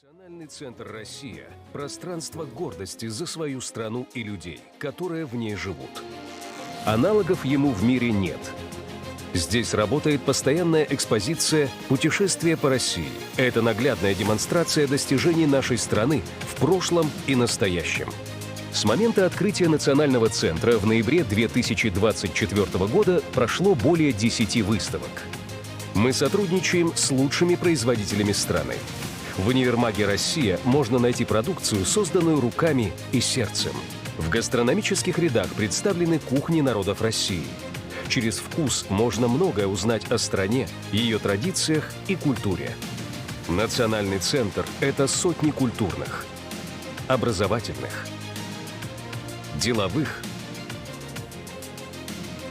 Национальный центр «Россия» – пространство гордости за свою страну и людей, которые в ней живут. Аналогов ему в мире нет. Здесь работает постоянная экспозиция «Путешествие по России». Это наглядная демонстрация достижений нашей страны в прошлом и настоящем. С момента открытия Национального центра в ноябре 2024 года прошло более 10 выставок. Мы сотрудничаем с лучшими производителями страны. В универмаге «Россия» можно найти продукцию, созданную руками и сердцем. В гастрономических рядах представлены кухни народов России. Через вкус можно многое узнать о стране, ее традициях и культуре. Национальный центр – это сотни культурных, образовательных, деловых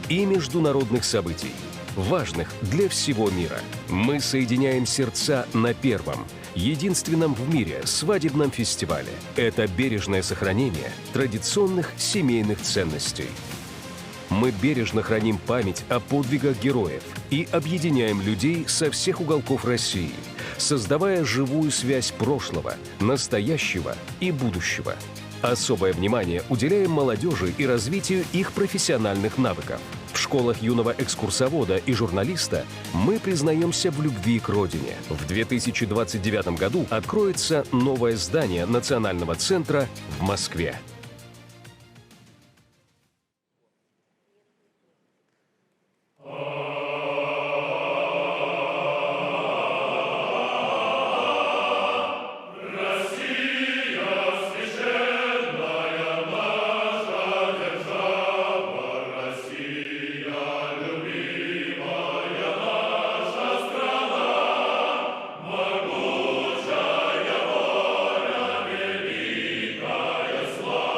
и международных событий, важных для всего мира. Мы соединяем сердца на первом, единственном в мире свадебном фестивале. Это бережное сохранение традиционных семейных ценностей. Мы бережно храним память о подвигах героев и объединяем людей со всех уголков России, создавая живую связь прошлого, настоящего и будущего. Особое внимание уделяем молодежи и развитию их профессиональных навыков. В школах юного экскурсовода и журналиста мы признаемся в любви к родине. В 2029 году откроется новое здание Национального центра в Москве. Слава!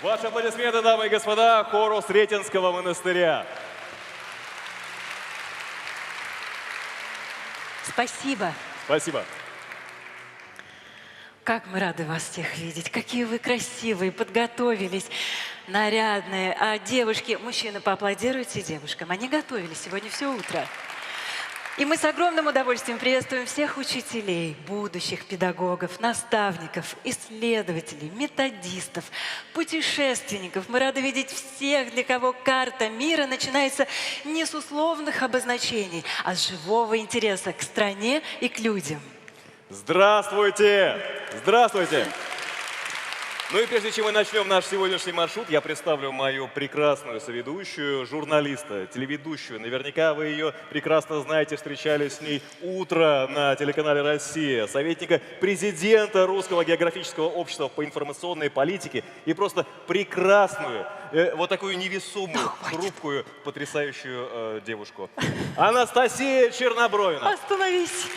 Ваши аплодисменты, дамы и господа, хору Сретенского монастыря. Спасибо. Спасибо. Как мы рады вас всех видеть. Какие вы красивые, подготовились, нарядные. А девушки, мужчины, поаплодируйте девушкам. Они готовились сегодня все утро. И мы с огромным удовольствием приветствуем всех учителей, будущих педагогов, наставников, исследователей, методистов, путешественников. Мы рады видеть всех, для кого карта мира начинается не с условных обозначений, а с живого интереса к стране и к людям. Здравствуйте! Здравствуйте! Ну и прежде чем мы начнем наш сегодняшний маршрут, я представлю мою прекрасную соведущую, журналиста, телеведущую. Наверняка вы ее прекрасно знаете, встречались с ней утро на телеканале «Россия», советника президента Русского географического общества по информационной политике и просто прекрасную, вот такую невесомую, хрупкую, потрясающую девушку. Анастасия Чернобровина. Остановись!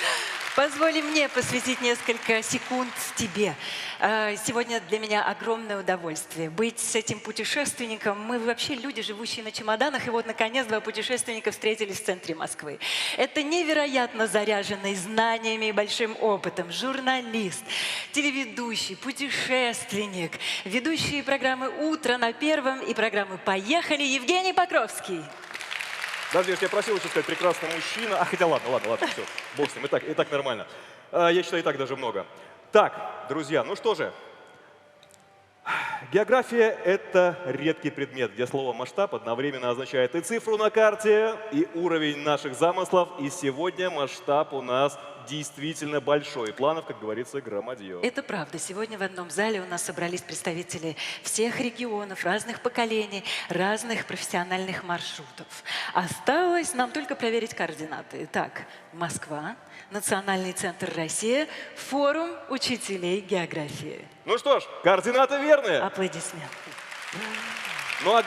Позволь мне посвятить несколько секунд тебе. Сегодня для меня огромное удовольствие быть с этим путешественником. Мы вообще люди, живущие на чемоданах, и вот, наконец, два путешественника встретились в центре Москвы. Это невероятно заряженный знаниями и большим опытом журналист, телеведущий, путешественник, ведущий программы «Утро» на Первом и программы «Поехали» Евгений Покровский. Даже если я просил еще сказать прекрасный мужчина. Хотя ладно, все, бог с ним, и так нормально. Я считаю, и так даже много. Так, друзья, ну что же. География – это редкий предмет, где слово «масштаб» одновременно означает и цифру на карте, и уровень наших замыслов. И сегодня масштаб у нас действительно большой. Планов, как говорится, громадье. Это правда. Сегодня в одном зале у нас собрались представители всех регионов, разных поколений, разных профессиональных маршрутов. Осталось нам только проверить координаты. Итак, Москва, Национальный центр «Россия», форум учителей географии. Ну что ж, координаты верные. Аплодисменты. Ну а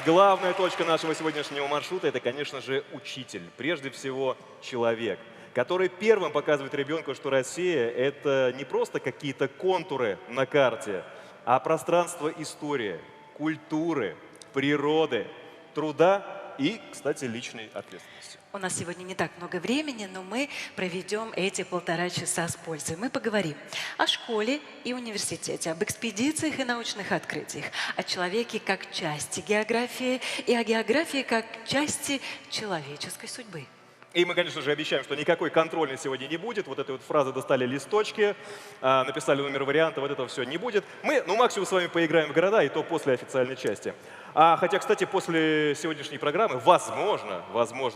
главная точка нашего сегодняшнего маршрута – это, конечно же, учитель. Прежде всего, человек, который первым показывает ребенку, что Россия – это не просто какие-то контуры на карте, а пространство истории, культуры, природы, труда и, кстати, личной ответственности. У нас сегодня не так много времени, но мы проведем эти 1,5 часа с пользой. Мы поговорим о школе и университете, об экспедициях и научных открытиях, о человеке как части географии и о географии как части человеческой судьбы. И мы, конечно же, обещаем, что никакой контрольной сегодня не будет. Вот этой вот фразы достали листочки, написали номер варианта, вот этого все не будет. Мы, максимум с вами поиграем в города, и то после официальной части. Хотя, кстати, после сегодняшней программы, возможно,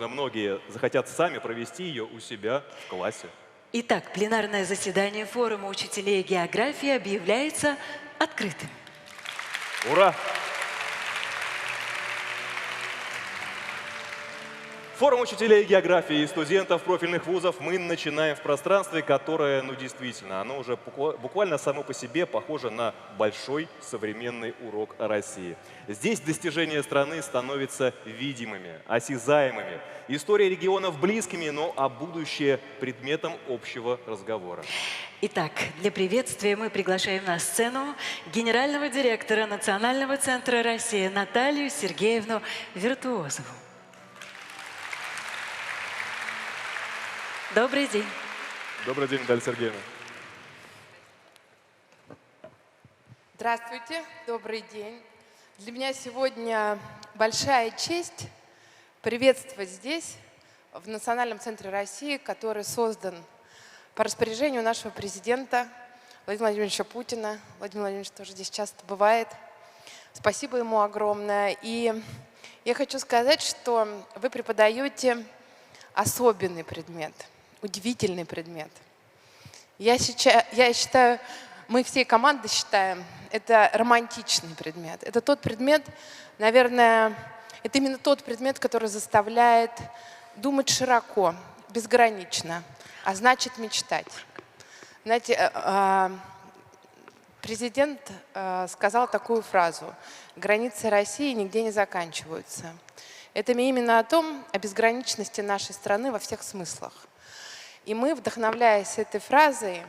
многие захотят сами провести ее у себя в классе. Итак, пленарное заседание форума учителей географии объявляется открытым. Ура! Форум учителей географии и студентов профильных вузов мы начинаем в пространстве, которое, действительно, оно уже буквально само по себе похоже на большой современный урок о России. Здесь достижения страны становятся видимыми, осязаемыми, история регионов близкими, а будущее предметом общего разговора. Итак, для приветствия мы приглашаем на сцену генерального директора Национального центра «Россия» Наталью Сергеевну Виртуозову. Добрый день. Добрый день, Наталья Сергеевна. Здравствуйте, добрый день. Для меня сегодня большая честь приветствовать здесь, в Национальном центре России, который создан по распоряжению нашего президента Владимира Владимировича Путина. Владимир Владимирович тоже здесь часто бывает. Спасибо ему огромное. И я хочу сказать, что вы преподаете особенный предмет. Удивительный предмет. Я считаю, мы всей командой считаем, это романтичный предмет. Это тот предмет, наверное, это именно тот предмет, который заставляет думать широко, безгранично, а значит мечтать. Знаете, президент сказал такую фразу: «Границы России нигде не заканчиваются». Это именно о безграничности нашей страны во всех смыслах. И мы, вдохновляясь этой фразой,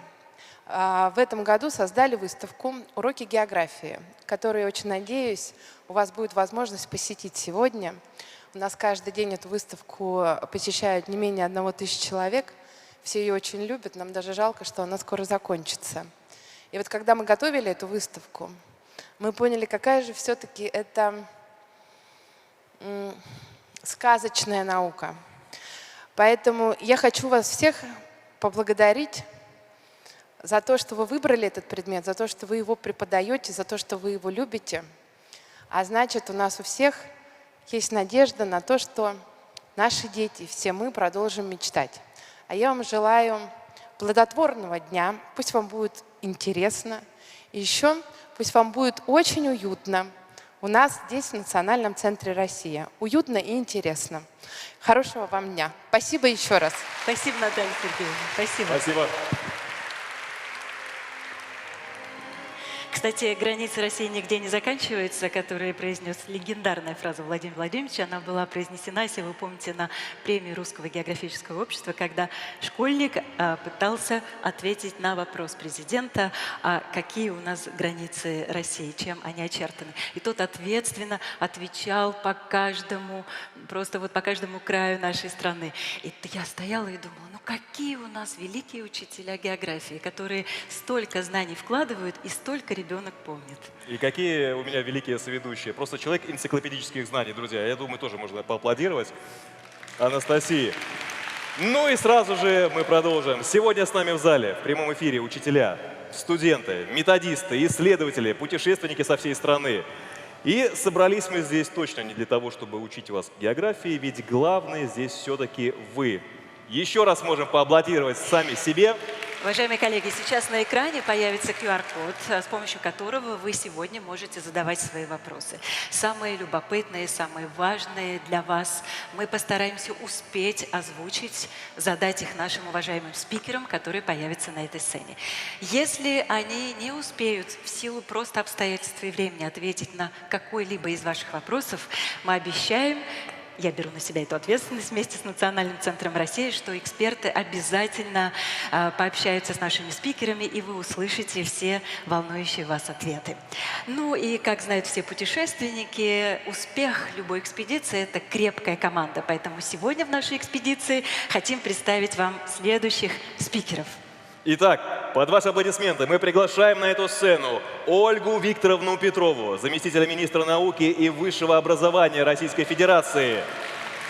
в этом году создали выставку «Уроки географии», которую, очень надеюсь, у вас будет возможность посетить сегодня. У нас каждый день эту выставку посещают не менее 1000 человек. Все ее очень любят, нам даже жалко, что она скоро закончится. И вот когда мы готовили эту выставку, мы поняли, какая же все-таки это сказочная наука. Поэтому я хочу вас всех поблагодарить за то, что вы выбрали этот предмет, за то, что вы его преподаете, за то, что вы его любите. А значит, у нас у всех есть надежда на то, что наши дети, все мы продолжим мечтать. А я вам желаю плодотворного дня, пусть вам будет интересно, и еще пусть вам будет очень уютно у нас здесь, в Национальном центре «Россия». Уютно и интересно. Хорошего вам дня. Спасибо еще раз. Спасибо, Наталья Сергеевна. Спасибо. Спасибо. Кстати, границы России нигде не заканчиваются, которую произнес легендарная фраза Владимира Владимировича. Она была произнесена, если вы помните, на премии Русского географического общества, когда школьник пытался ответить на вопрос президента, какие у нас границы России, чем они очертаны. И тот ответственно отвечал по каждому, просто вот по каждому краю нашей страны. И я стояла и думала, ну какие у нас великие учителя географии, которые столько знаний вкладывают и столько ребенок помнит. И какие у меня великие соведущие. Просто человек энциклопедических знаний, друзья. Я думаю, тоже можно поаплодировать Анастасии. Ну и сразу же мы продолжим. Сегодня с нами в зале, в прямом эфире, учителя, студенты, методисты, исследователи, путешественники со всей страны. И собрались мы здесь точно не для того, чтобы учить вас географии, ведь главное здесь все-таки вы. Еще раз можем поаплодировать сами себе. Уважаемые коллеги, сейчас на экране появится QR-код, с помощью которого вы сегодня можете задавать свои вопросы. Самые любопытные, самые важные для вас мы постараемся успеть озвучить, задать их нашим уважаемым спикерам, которые появятся на этой сцене. Если они не успеют в силу просто обстоятельств и времени ответить на какой-либо из ваших вопросов, мы обещаем, я беру на себя эту ответственность вместе с Национальным центром России, что эксперты обязательно пообщаются с нашими спикерами, и вы услышите все волнующие вас ответы. Ну и, как знают все путешественники, успех любой экспедиции – это крепкая команда. Поэтому сегодня в нашей экспедиции хотим представить вам следующих спикеров. Итак, под ваши аплодисменты мы приглашаем на эту сцену Ольгу Викторовну Петрову, заместителя министра науки и высшего образования Российской Федерации.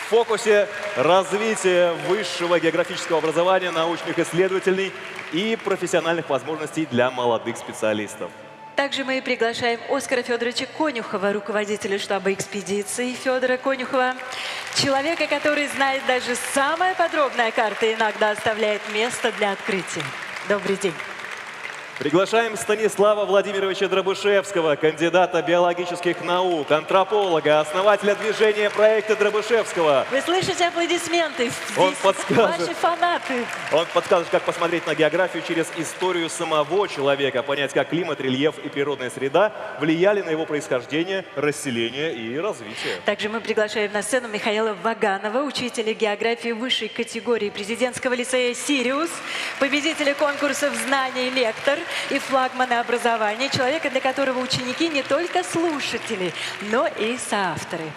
В фокусе развития высшего географического образования, научных исследователей и профессиональных возможностей для молодых специалистов. Также мы приглашаем Оскара Федоровича Конюхова, руководителя штаба экспедиции Федора Конюхова, человека, который знает даже самая подробная карта и иногда оставляет место для открытия. Добрый день. Приглашаем Станислава Владимировича Дробышевского, кандидата биологических наук, антрополога, основателя движения проекта Дробышевского. Вы слышите аплодисменты? Он Здесь подскажет. ваши фанаты. Он подскажет, как посмотреть на географию через историю самого человека, понять, как климат, рельеф и природная среда влияли на его происхождение, расселение и развитие. Также мы приглашаем на сцену Михаила Ваганова, учителя географии высшей категории президентского лицея «Сириус», победителя конкурсов «Знаний лектор» и флагмана образования, человека, для которого ученики не только слушатели, но и соавторы.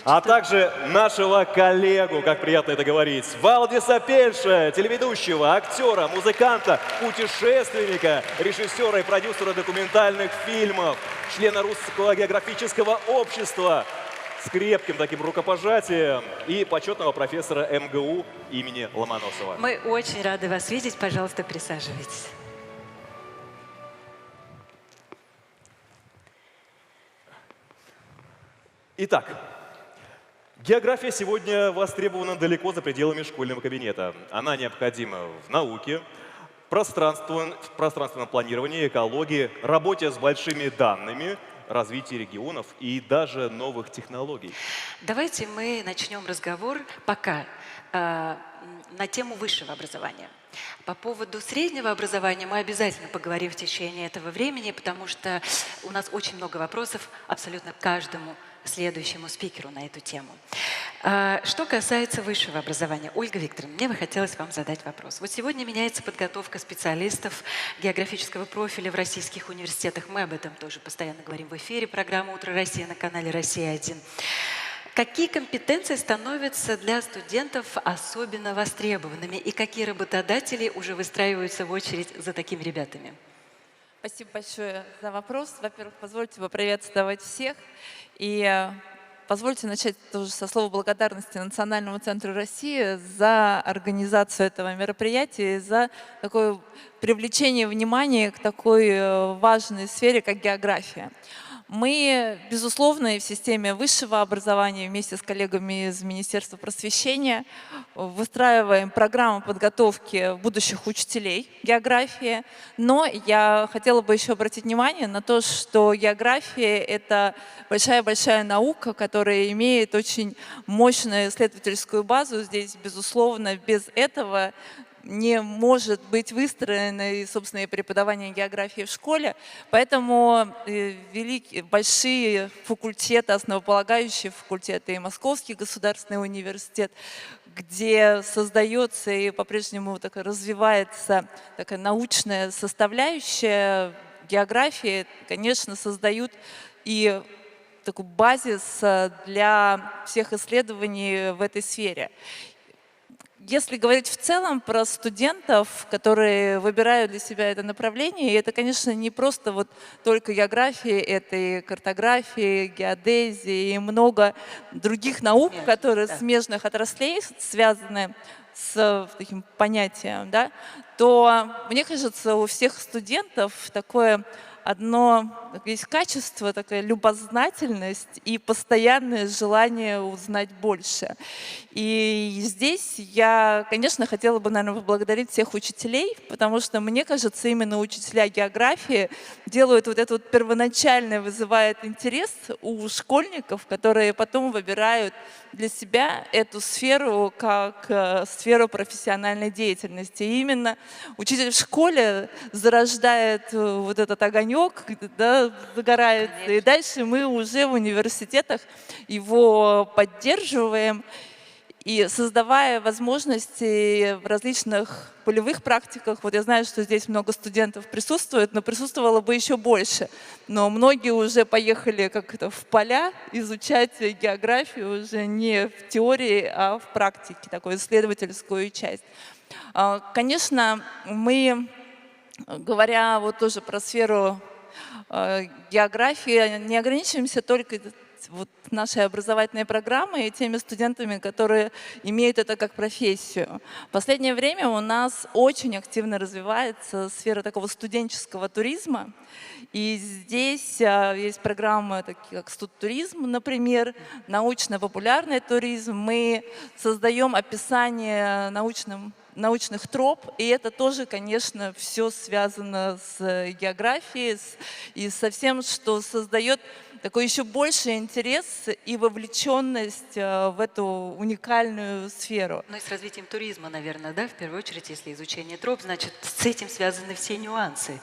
А также нашего коллегу, как приятно это говорить, Валдиса Пельша, телеведущего, актера, музыканта, путешественника, режиссера и продюсера документальных фильмов, члена Русского географического общества с крепким таким рукопожатием и почетного профессора МГУ имени Ломоносова. Мы очень рады вас видеть. Пожалуйста, присаживайтесь. Итак, география сегодня востребована далеко за пределами школьного кабинета. Она необходима в науке, в пространственном планировании, экологии, работе с большими данными, развитии регионов и даже новых технологий. Давайте мы начнем разговор пока на тему высшего образования. По поводу среднего образования мы обязательно поговорим в течение этого времени, потому что у нас очень много вопросов абсолютно каждому следующему спикеру на эту тему. Что касается высшего образования, Ольга Викторовна, мне бы хотелось вам задать вопрос. Вот сегодня меняется подготовка специалистов географического профиля в российских университетах. Мы об этом тоже постоянно говорим в эфире. Программа «Утро России» на канале «Россия-1». Какие компетенции становятся для студентов особенно востребованными и какие работодатели уже выстраиваются в очередь за такими ребятами? Спасибо большое за вопрос. Во-первых, позвольте поприветствовать всех. И позвольте начать тоже со слова благодарности Национальному центру России за организацию этого мероприятия и за такое привлечение внимания к такой важной сфере, как география. Мы, безусловно, и в системе высшего образования вместе с коллегами из Министерства просвещения выстраиваем программу подготовки будущих учителей географии. Но я хотела бы еще обратить внимание на то, что география — это большая-большая наука, которая имеет очень мощную исследовательскую базу. Здесь, безусловно, без этого не может быть выстроено и, собственно, и преподавание географии в школе. Поэтому большие факультеты, основополагающие факультеты, и Московский государственный университет, где создается и по-прежнему развивается такая научная составляющая географии, конечно, создают и такой базис для всех исследований в этой сфере. Если говорить в целом про студентов, которые выбирают для себя это направление, это, конечно, не просто вот только география, это и картография, геодезия и много других наук, которые смежных отраслей связаны с таким понятием, да, то, мне кажется, у всех студентов такое есть качество, такая любознательность и постоянное желание узнать больше. И здесь я, конечно, хотела бы, наверное, поблагодарить всех учителей, потому что, мне кажется, именно учителя географии делают вот это вот первоначально, вызывает интерес у школьников, которые потом выбирают для себя эту сферу как сферу профессиональной деятельности. И именно учитель в школе зарождает вот этот огонек, да, загорается. Конечно. И дальше мы уже в университетах его поддерживаем и создавая возможности в различных полевых практиках. Вот я знаю, что здесь много студентов присутствует, но присутствовало бы еще больше. Но многие уже поехали как-то в поля изучать географию уже не в теории, а в практике, такую исследовательскую часть. Конечно, мы, говоря вот тоже про сферу географии, не ограничиваемся только вот нашей образовательной программой и теми студентами, которые имеют это как профессию. В последнее время у нас очень активно развивается сфера такого студенческого туризма. И здесь есть программы, такие как студтуризм, например, научно-популярный туризм. Мы создаем описание научных троп, и это тоже, конечно, все связано с географией и со всем, что создает такой еще больший интерес и вовлеченность в эту уникальную сферу. Ну и с развитием туризма, наверное, да, в первую очередь, если изучение троп, значит, с этим связаны все нюансы.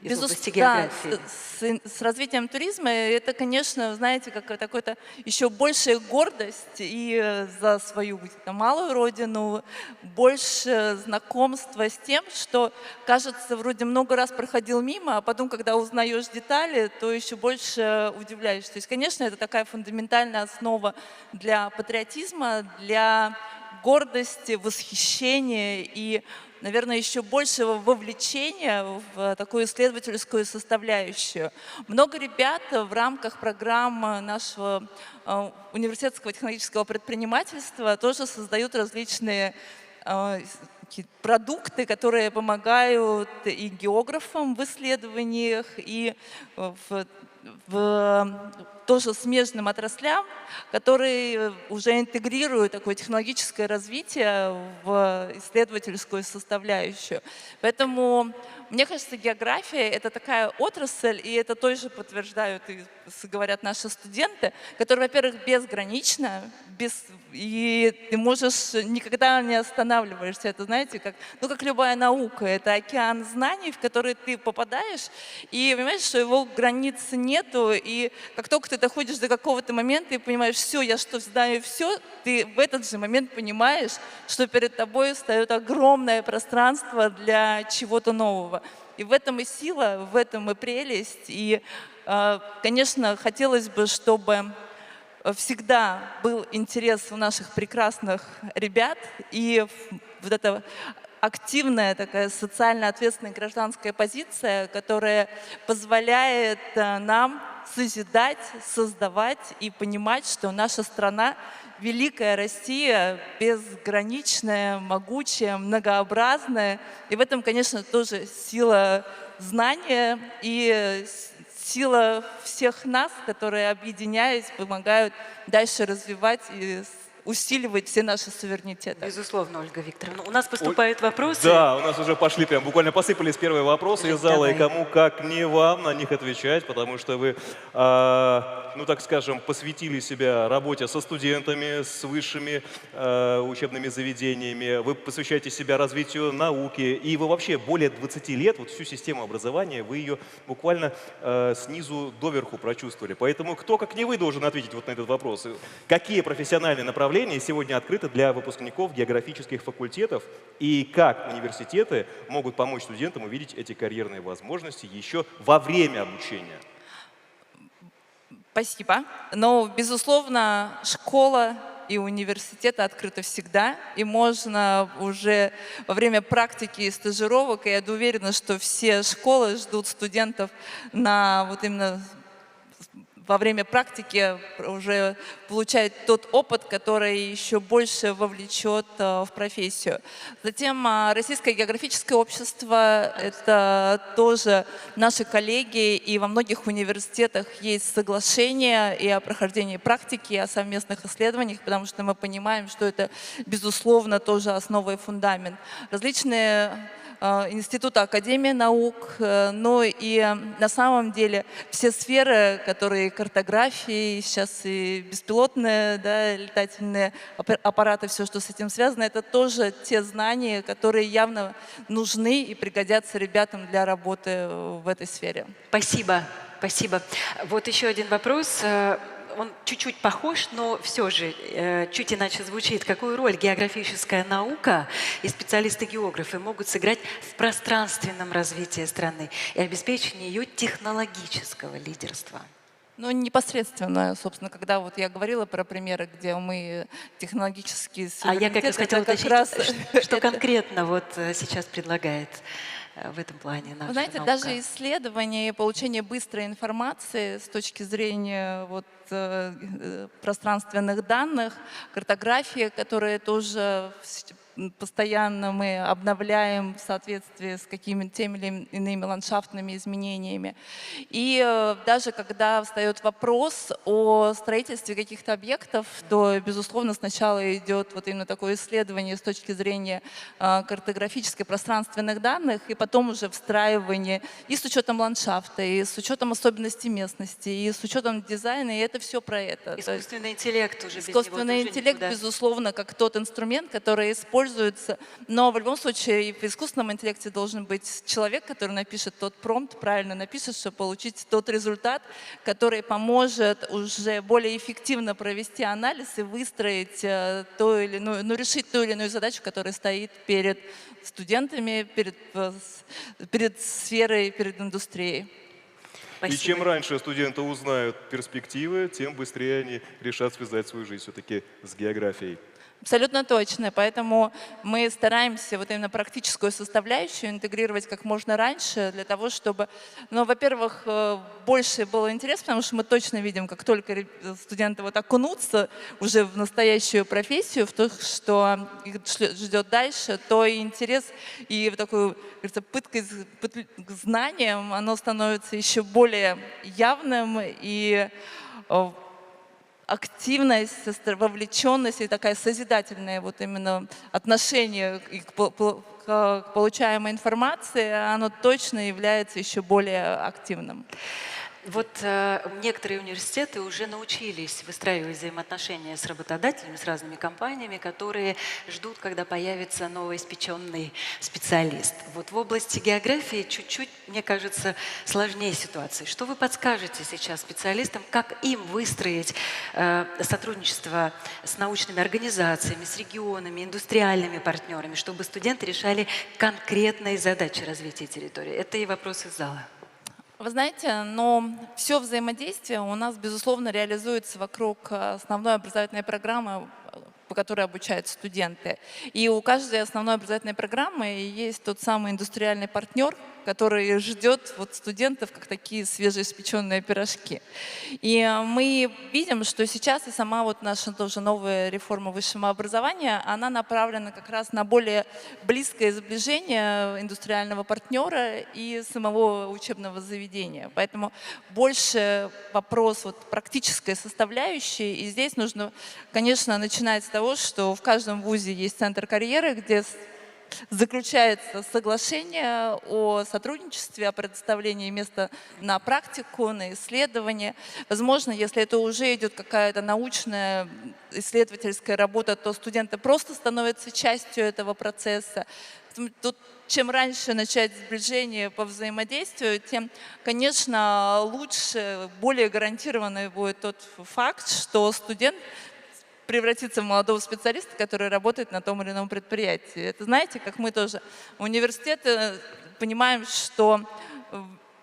Из области географии. Да, с развитием туризма это, конечно, знаете, как какая-то еще большая гордость и за свою малую родину, больше знакомства с тем, что, кажется, вроде много раз проходил мимо, а потом, когда узнаешь детали, то еще больше удивляешься. То есть, конечно, это такая фундаментальная основа для патриотизма, для гордости, восхищения и, наверное, еще большего вовлечения в такую исследовательскую составляющую. Много ребят в рамках программы нашего университетского технологического предпринимательства тоже создают различные продукты, которые помогают и географам в исследованиях, и тоже смежным отраслям, которые уже интегрируют такое технологическое развитие в исследовательскую составляющую. Поэтому, мне кажется, география — это такая отрасль, и это тоже подтверждают и говорят наши студенты, которая, во-первых, безгранична, и ты можешь никогда не останавливаешься. Это, знаете, как любая наука, это океан знаний, в который ты попадаешь, и понимаешь, что его границ нет. нету, и как только ты доходишь до какого-то момента и понимаешь, все, я что знаю все, ты в этот же момент понимаешь, что перед тобой встает огромное пространство для чего-то нового. И в этом и сила, в этом и прелесть. И, конечно, хотелось бы, чтобы всегда был интерес у наших прекрасных ребят, и вот эта активная такая социально ответственная гражданская позиция, которая позволяет нам созидать, создавать и понимать, что наша страна, великая Россия, безграничная, могучая, многообразная. И в этом, конечно, тоже сила знания и сила всех нас, которые, объединяясь, помогают дальше развивать и усиливать все наши суверенитеты. Безусловно, Ольга Викторовна. У нас поступают вопросы. Да, у нас уже пошли, прям буквально посыпались первые вопросы из зала, Давай. и кому как не вам на них отвечать, потому что вы, ну так скажем, посвятили себя работе со студентами, с высшими учебными заведениями, вы посвящаете себя развитию науки, и вы вообще более 20 лет, вот всю систему образования, вы ее буквально снизу доверху прочувствовали. Поэтому кто, как не вы, должен ответить вот на этот вопрос. Какие профессиональные направления сегодня открыты для выпускников географических факультетов и как университеты могут помочь студентам увидеть эти карьерные возможности еще во время обучения? Спасибо. Но, безусловно, школа и университеты открыты всегда, и можно уже во время практики и стажировок, и я уверена, что все школы ждут студентов на вот именно во время практики уже получать тот опыт, который еще больше вовлечет в профессию. Затем Российское географическое общество – это тоже наши коллеги, и во многих университетах есть соглашение и о прохождении практики, и о совместных исследованиях, потому что мы понимаем, что это, безусловно, тоже основа и фундамент. Различные Института Академии наук, но и на самом деле все сферы, которые картографии, сейчас и беспилотные, да, летательные аппараты, все, что с этим связано, это тоже те знания, которые явно нужны и пригодятся ребятам для работы в этой сфере. Спасибо, спасибо. Вот еще один вопрос. Он чуть-чуть похож, но все же чуть иначе звучит. Какую роль географическая наука и специалисты-географы могут сыграть в пространственном развитии страны и обеспечении ее технологического лидерства? Ну, непосредственно, собственно, когда вот я говорила про примеры, где мы технологически... А я как раз хотела уточнить, что конкретно вот сейчас предлагает в этом плане наша знаете, наука. даже исследование и получение быстрой информации с точки зрения вот, пространственных данных, картографии, которые тоже постоянно мы обновляем в соответствии с какими-то теми или иными ландшафтными изменениями. И даже когда встает вопрос о строительстве каких-то объектов, то, безусловно, сначала идет вот именно такое исследование с точки зрения картографической пространственных данных, и потом уже встраивание и с учетом ландшафта, и с учетом особенностей местности, и с учетом дизайна, и это все про это. Искусственный интеллект уже без него Искусственный тоже интеллект, никуда. безусловно, как тот инструмент, который используется, но в любом случае и в искусственном интеллекте должен быть человек, который напишет тот промпт, правильно напишет, чтобы получить тот результат, который поможет уже более эффективно провести анализ и выстроить то или иную, решить ту или иную задачу, которая стоит перед студентами, перед сферой, перед индустрией. Спасибо. И чем раньше студенты узнают перспективы, тем быстрее они решат связать свою жизнь все-таки с географией. Абсолютно точно. Поэтому мы стараемся вот именно практическую составляющую интегрировать как можно раньше, для того, чтобы, ну, во-первых, больше было интересно, потому что мы точно видим, как только студенты вот окунутся уже в настоящую профессию, в то, что их ждет дальше, то и интерес, и вот такой, говорится, пыткой к знаниям, оно становится еще более явным, и активность, вовлеченность и такая созидательное вот именно отношение к получаемой информации, оно точно является еще более активным. Вот некоторые университеты уже научились выстраивать взаимоотношения с работодателями, с разными компаниями, которые ждут, когда появится новоиспеченный специалист. Вот в области географии чуть-чуть, мне кажется, сложнее ситуация. Что вы подскажете сейчас специалистам, как им выстроить сотрудничество с научными организациями, с регионами, индустриальными партнерами, чтобы студенты решали конкретные задачи развития территории? Это и вопрос из зала. Вы знаете, но все взаимодействие у нас, безусловно, реализуется вокруг основной образовательной программы, по которой обучаются студенты. И у каждой основной образовательной программы есть тот самый индустриальный партнер, который ждет вот студентов как такие свежеиспеченные пирожки. И мы видим, что сейчас и сама вот наша тоже новая реформа высшего образования, она направлена как раз на более близкое сближение индустриального партнера и самого учебного заведения. Поэтому больше вопрос вот практической составляющей. И здесь нужно, конечно, начинать с того, что в каждом вузе есть центр карьеры, где заключается соглашение о сотрудничестве, о предоставлении места на практику, на исследование. Возможно, если это уже идет какая-то научная исследовательская работа, то студенты просто становятся частью этого процесса. Тут чем раньше начать сближение по взаимодействию, тем, конечно, лучше, более гарантированный будет тот факт, что студент превратиться в молодого специалиста, который работает на том или ином предприятии. Это, знаете, как мы тоже университеты понимаем, что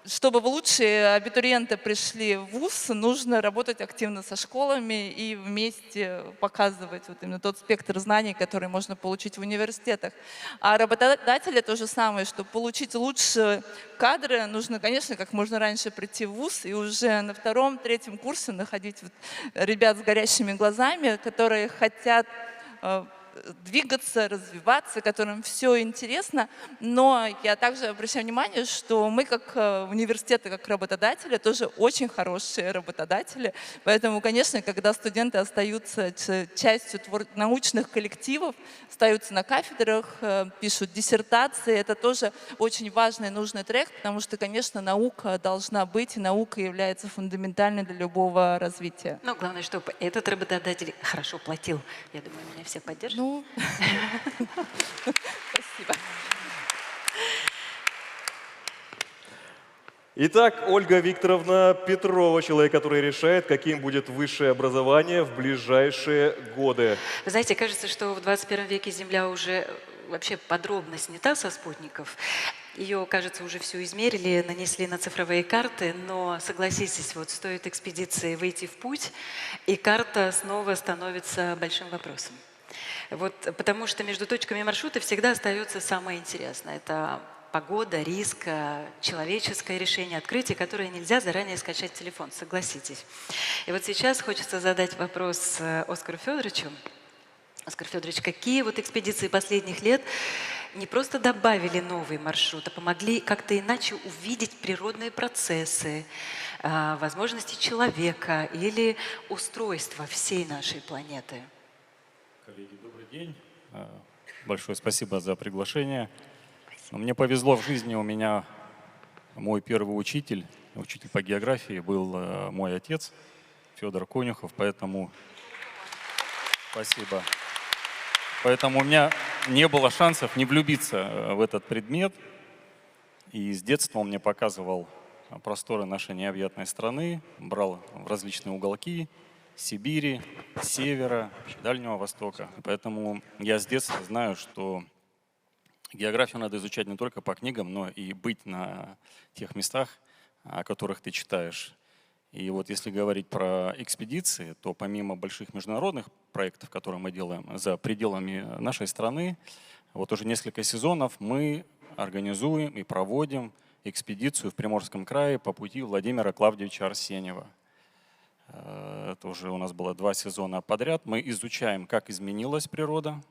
чтобы лучшие абитуриенты пришли в ВУЗ, нужно работать активно со школами и вместе показывать вот именно тот спектр знаний, который можно получить в университетах. А работодатели то же самое, чтобы получить лучшие кадры, нужно, конечно, как можно раньше прийти в ВУЗ и уже на втором-третьем курсе находить вот ребят с горящими глазами, которые хотят двигаться, развиваться, которым все интересно. Но я также обращаю внимание, что мы как университеты, как работодатели, тоже очень хорошие работодатели. Поэтому, конечно, когда студенты остаются частью научных коллективов, остаются на кафедрах, пишут диссертации, это тоже очень важный и нужный трек, потому что, конечно, наука должна быть, и наука является фундаментальной для любого развития. Но главное, чтобы этот работодатель хорошо платил. Я думаю, меня все поддержат. Ну, спасибо. Итак, Ольга Викторовна Петрова, человек, который решает, каким будет высшее образование в ближайшие годы. Вы знаете, кажется, что в 21 веке Земля уже вообще подробно снята со спутников. Ее, кажется, уже всю измерили, нанесли на цифровые карты, но, согласитесь, вот стоит экспедиции выйти в путь, и карта снова становится большим вопросом. Вот, потому что между точками маршрута всегда остается самое интересное. Это погода, риск, человеческое решение, открытие, которое нельзя заранее скачать в телефон, согласитесь. И вот сейчас хочется задать вопрос Оскару Федоровичу. Оскар Федорович, какие вот экспедиции последних лет не просто добавили новый маршрут, а помогли как-то иначе увидеть природные процессы, возможности человека или устройства всей нашей планеты? Коллеги, добрый день. Большое спасибо за приглашение. Мне повезло в жизни, у меня мой первый учитель по географии был мой отец, Федор Конюхов, поэтому спасибо. Поэтому у меня не было шансов не влюбиться в этот предмет. И с детства он мне показывал просторы нашей необъятной страны, брал в различные уголки Сибири, Севера, Дальнего Востока. Поэтому я с детства знаю, что географию надо изучать не только по книгам, но и быть на тех местах, о которых ты читаешь. И вот если говорить про экспедиции, то помимо больших международных проектов, которые мы делаем за пределами нашей страны, вот уже несколько сезонов мы организуем и проводим экспедицию в Приморском крае по пути Владимира Клавдевича Арсеньева. Это уже у нас было 2 сезона подряд. Мы изучаем, как изменилась природа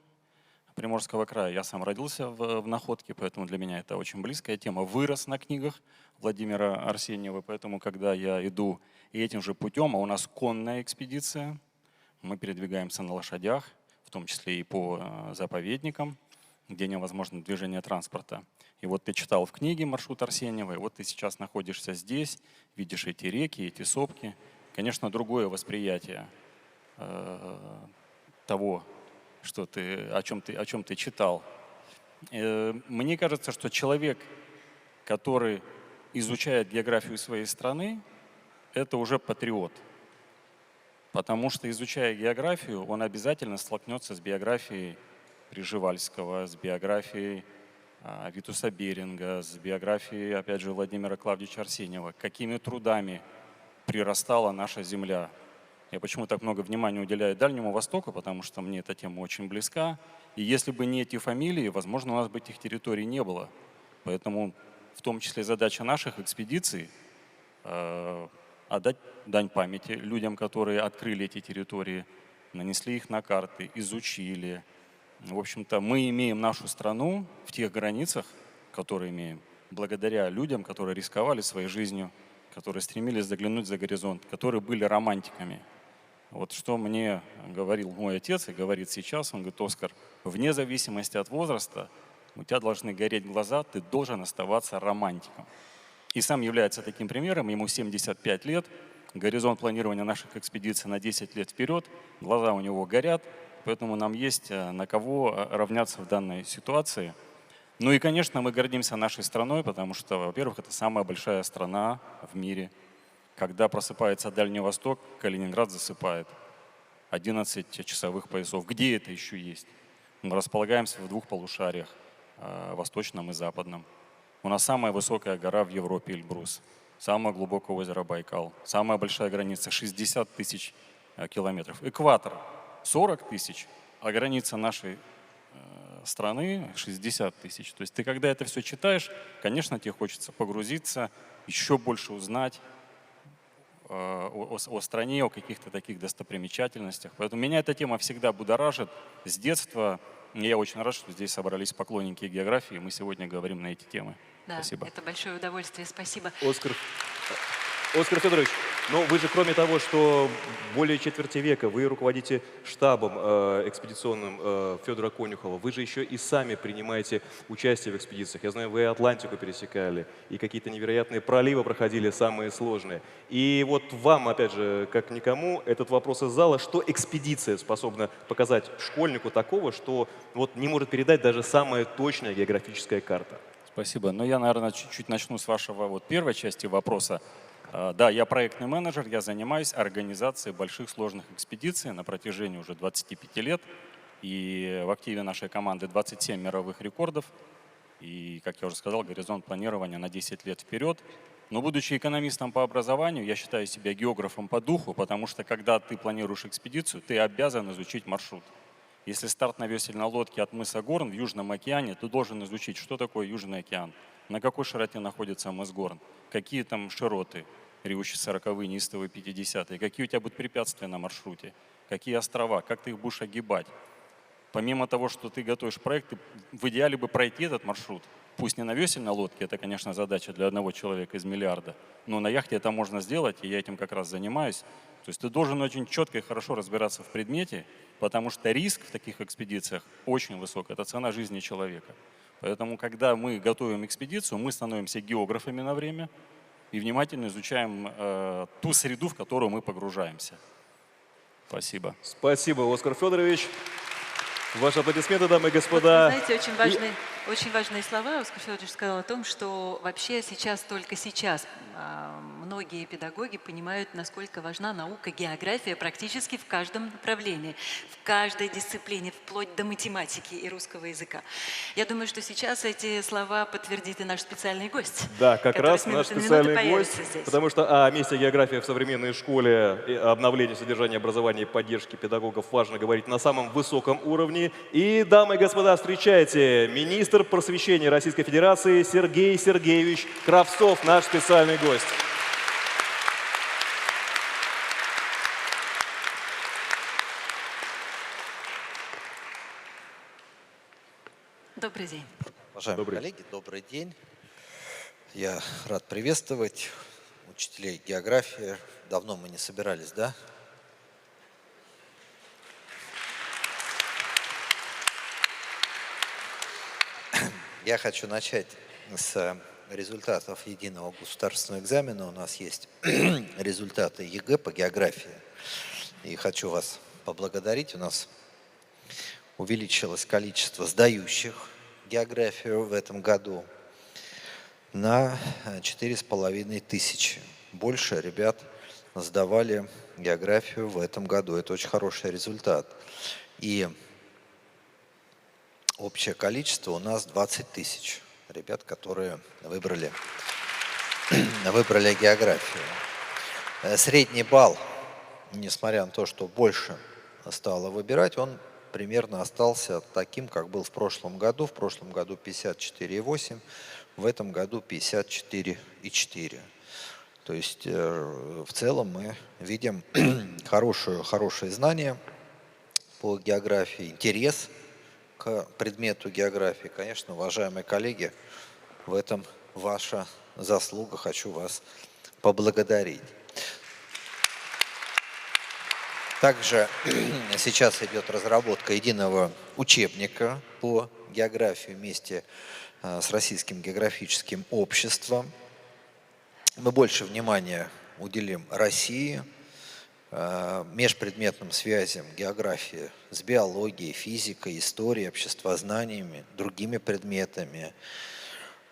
Приморского края. Я сам родился в Находке, поэтому для меня это очень близкая тема. Вырос на книгах Владимира Арсеньева, поэтому когда я иду и этим же путем, а у нас конная экспедиция, мы передвигаемся на лошадях, в том числе и по заповедникам. где невозможно движение транспорта. И вот ты читал в книге «Маршрут Арсеньева», и вот ты сейчас находишься здесь, видишь эти реки, эти сопки. Конечно, другое восприятие того, о чем ты читал. Мне кажется, что человек, который изучает географию своей страны, это уже патриот. Потому что, изучая географию, он обязательно столкнется с биографией Пржевальского, с биографией Витуса Беринга, с биографией, опять же, Владимира Клавдича Арсеньева. Какими трудами прирастала наша земля. Я почему так много внимания уделяю Дальнему Востоку, потому что мне эта тема очень близка. И если бы не эти фамилии, возможно, у нас бы этих территорий не было. Поэтому в том числе задача наших экспедиций отдать дань памяти людям, которые открыли эти территории, нанесли их на карты, изучили. В общем-то, мы имеем нашу страну в тех границах, которые имеем, благодаря людям, которые рисковали своей жизнью, которые стремились заглянуть за горизонт, которые были романтиками. Вот что мне говорил мой отец и говорит сейчас, он говорит: Оскар, вне зависимости от возраста у тебя должны гореть глаза, ты должен оставаться романтиком. И сам является таким примером, ему 75 лет, горизонт планирования наших экспедиций на 10 лет вперед, глаза у него горят, поэтому нам есть на кого равняться в данной ситуации. Ну и, конечно, мы гордимся нашей страной, потому что, во-первых, это самая большая страна в мире. Когда просыпается Дальний Восток, Калининград засыпает. 11 часовых поясов. Где это еще есть? Мы располагаемся в двух полушариях, восточном и западном. У нас самая высокая гора в Европе Эльбрус, самое глубокое озеро Байкал, самая большая граница 60 тысяч километров. Экватор 40 тысяч, а граница нашей страны 60 тысяч. То есть ты, когда это все читаешь, конечно, тебе хочется погрузиться, еще больше узнать о стране, о каких-то таких достопримечательностях. Поэтому меня эта тема всегда будоражит с детства. И я очень рад, что здесь собрались поклонники географии, и мы сегодня говорим на эти темы. Да, Спасибо. это большое удовольствие. Спасибо. Оскар Федорович, ну вы же, кроме того, что более четверти века вы руководите штабом экспедиционным Федора Конюхова, вы же еще и сами принимаете участие в экспедициях. Я знаю, вы Атлантику пересекали, и какие-то невероятные проливы проходили, самые сложные. И вот вам, опять же, как никому, этот вопрос из зала: что экспедиция способна показать школьнику такого, что вот не может передать даже самая точная географическая карта? Спасибо. Но я, наверное, чуть-чуть начну с вашего первой части вопроса. Да, я проектный менеджер, я занимаюсь организацией больших сложных экспедиций на протяжении уже 25 лет. И в активе нашей команды 27 мировых рекордов. И, как я уже сказал, горизонт планирования на 10 лет вперед. Но будучи экономистом по образованию, я считаю себя географом по духу, потому что когда ты планируешь экспедицию, ты обязан изучить маршрут. Если старт на весельной лодке от мыса Горн в Южном океане, ты должен изучить, что такое Южный океан, на какой широте находится мыс Горн, какие там широты, ревущие 40-е, неистовые 50-е, какие у тебя будут препятствия на маршруте, какие острова, как ты их будешь огибать. Помимо того, что ты готовишь проект, ты в идеале бы пройти этот маршрут. Пусть не на весельной лодке, это, конечно, задача для одного человека из миллиарда, но на яхте это можно сделать, и я этим как раз занимаюсь. То есть ты должен очень четко и хорошо разбираться в предмете, потому что риск в таких экспедициях очень высок, это цена жизни человека. Поэтому, когда мы готовим экспедицию, мы становимся географами на время и внимательно изучаем ту среду, в которую мы погружаемся. Спасибо. Спасибо, Оскар Федорович. Ваши аплодисменты, дамы и господа. Вот, вы знаете, очень важные слова. Оскар Федорович сказал о том, что вообще только сейчас многие педагоги понимают, насколько важна наука, география практически в каждом направлении, в каждой дисциплине, вплоть до математики и русского языка. Я думаю, что сейчас эти слова подтвердит и наш специальный гость. Да, как раз наш специальный гость, потому что о месте географии в современной школе, обновлении содержания образования и поддержки педагогов важно говорить на самом высоком уровне. И, дамы и господа, встречайте, министр просвещения Российской Федерации Сергей Сергеевич Кравцов, наш специальный гость. Добрый день. Уважаемые коллеги, добрый день. Я рад приветствовать учителей географии. Давно мы не собирались, да? Я хочу начать с результатов единого государственного экзамена. У нас есть результаты ЕГЭ по географии. И хочу вас поблагодарить. У нас увеличилось количество сдающих географию в этом году на 4500. Больше ребят сдавали географию в этом году. Это очень хороший результат. И общее количество у нас 20 тысяч ребят, которые выбрали географию. Средний балл, несмотря на то, что больше стало выбирать, он примерно остался таким, как был в прошлом году. В прошлом году 54,8, в этом году 54,4. То есть в целом мы видим хорошие знания по географии, интерес к предмету географии. Конечно, уважаемые коллеги, в этом ваша заслуга. Хочу вас поблагодарить. Также сейчас идет разработка единого учебника по географии вместе с Российским географическим обществом. Мы больше внимания уделим России, межпредметным связям географии с биологией, физикой, историей, обществознаниями, другими предметами.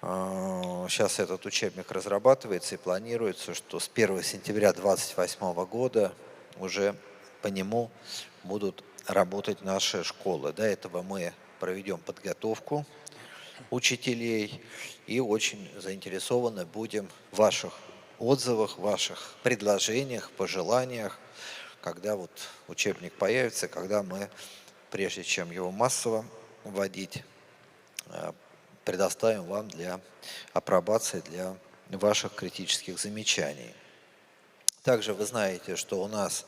Сейчас этот учебник разрабатывается и планируется, что с 1 сентября 2028 года уже по нему будут работать наши школы. До этого мы проведем подготовку учителей и очень заинтересованы будем в ваших отзывах, ваших предложениях, пожеланиях, когда вот учебник появится, когда мы, прежде чем его массово вводить, предоставим вам для апробации, для ваших критических замечаний. Также вы знаете, что у нас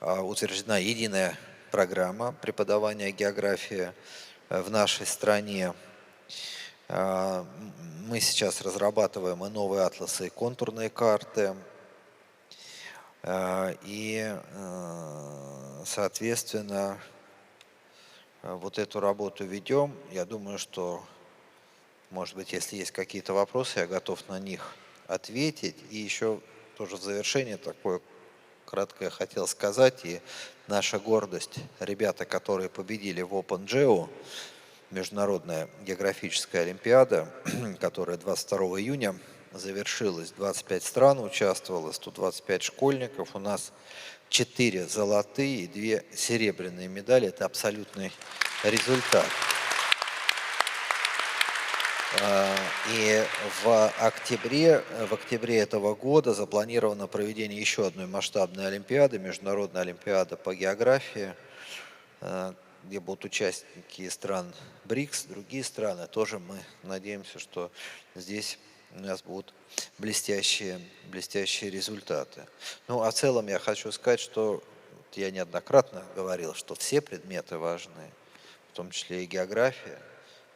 утверждена единая программа преподавания географии в нашей стране. Мы сейчас разрабатываем и новые атласы, и контурные карты. И, соответственно, вот эту работу ведем. Я думаю, что, может быть, если есть какие-то вопросы, я готов на них ответить. И еще тоже в завершение такое краткое хотел сказать. И наша гордость, ребята, которые победили в OpenGeo, Международная географическая олимпиада, которая 22 июня завершилась. 25 стран участвовало, 125 школьников. У нас 4 золотые и 2 серебряные медали. Это абсолютный результат. И в октябре этого года запланировано проведение еще одной масштабной олимпиады, Международная олимпиада по географии, где будут участники из стран БРИКС, другие страны. Тоже мы надеемся, что здесь у нас будут блестящие результаты. Ну, а в целом я хочу сказать, что я неоднократно говорил, что все предметы важны, в том числе и география.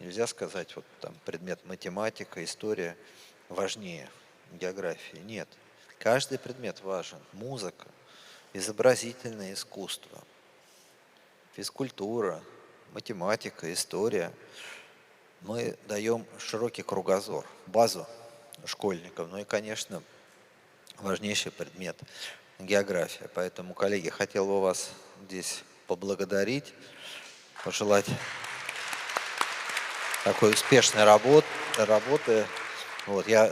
Нельзя сказать, вот там предмет математика, история важнее географии. Нет. Каждый предмет важен. Музыка, изобразительное искусство, физкультура, математика, история. Мы даем широкий кругозор, базу школьникам. Ну и, конечно, важнейший предмет – география. Поэтому, коллеги, хотел бы вас здесь поблагодарить, пожелать такой успешной работы. Вот, я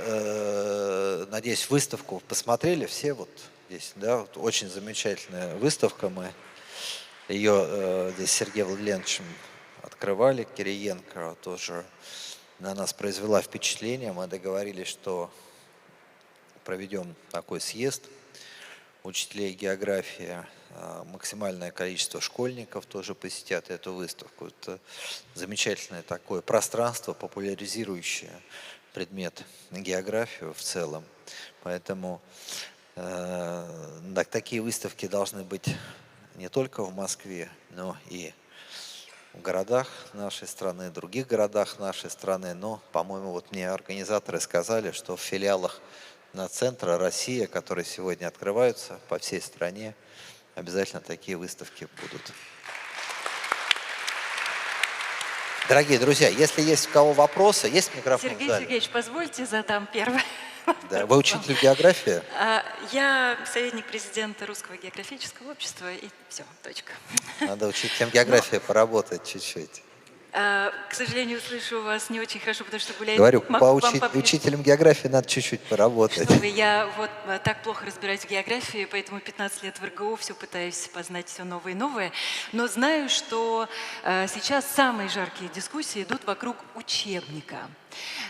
надеюсь, выставку посмотрели все вот здесь, да, вот очень замечательная выставка. Мы ее здесь с Сергеем Владимировичем открывали, Кириенко тоже на нас произвела впечатление. Мы договорились, что проведем такой съезд учителей географии. Максимальное количество школьников тоже посетят эту выставку. Это замечательное такое пространство, популяризирующее предмет географию в целом. Поэтому такие выставки должны быть не только в Москве, но и в городах нашей страны, других городах нашей страны. Но, по-моему, вот мне организаторы сказали, что в филиалах центра «Россия», которые сегодня открываются по всей стране, обязательно такие выставки будут. Дорогие друзья, если есть у кого вопросы, есть микрофон в Сергей зале? Сергеевич, позвольте задам первый. Да. Вы учитель географии? Я советник президента Русского географического общества, и все, точка. Надо учителем географии поработать чуть-чуть. К сожалению, слышу вас не очень хорошо, потому что гуляет... Говорю, Могу вам поближе. учителем географии надо чуть-чуть поработать. Что вы, я вот так плохо разбираюсь в географии, поэтому 15 лет в РГУ, все пытаюсь познать все новое и новое. Но знаю, что сейчас самые жаркие дискуссии идут вокруг учебника.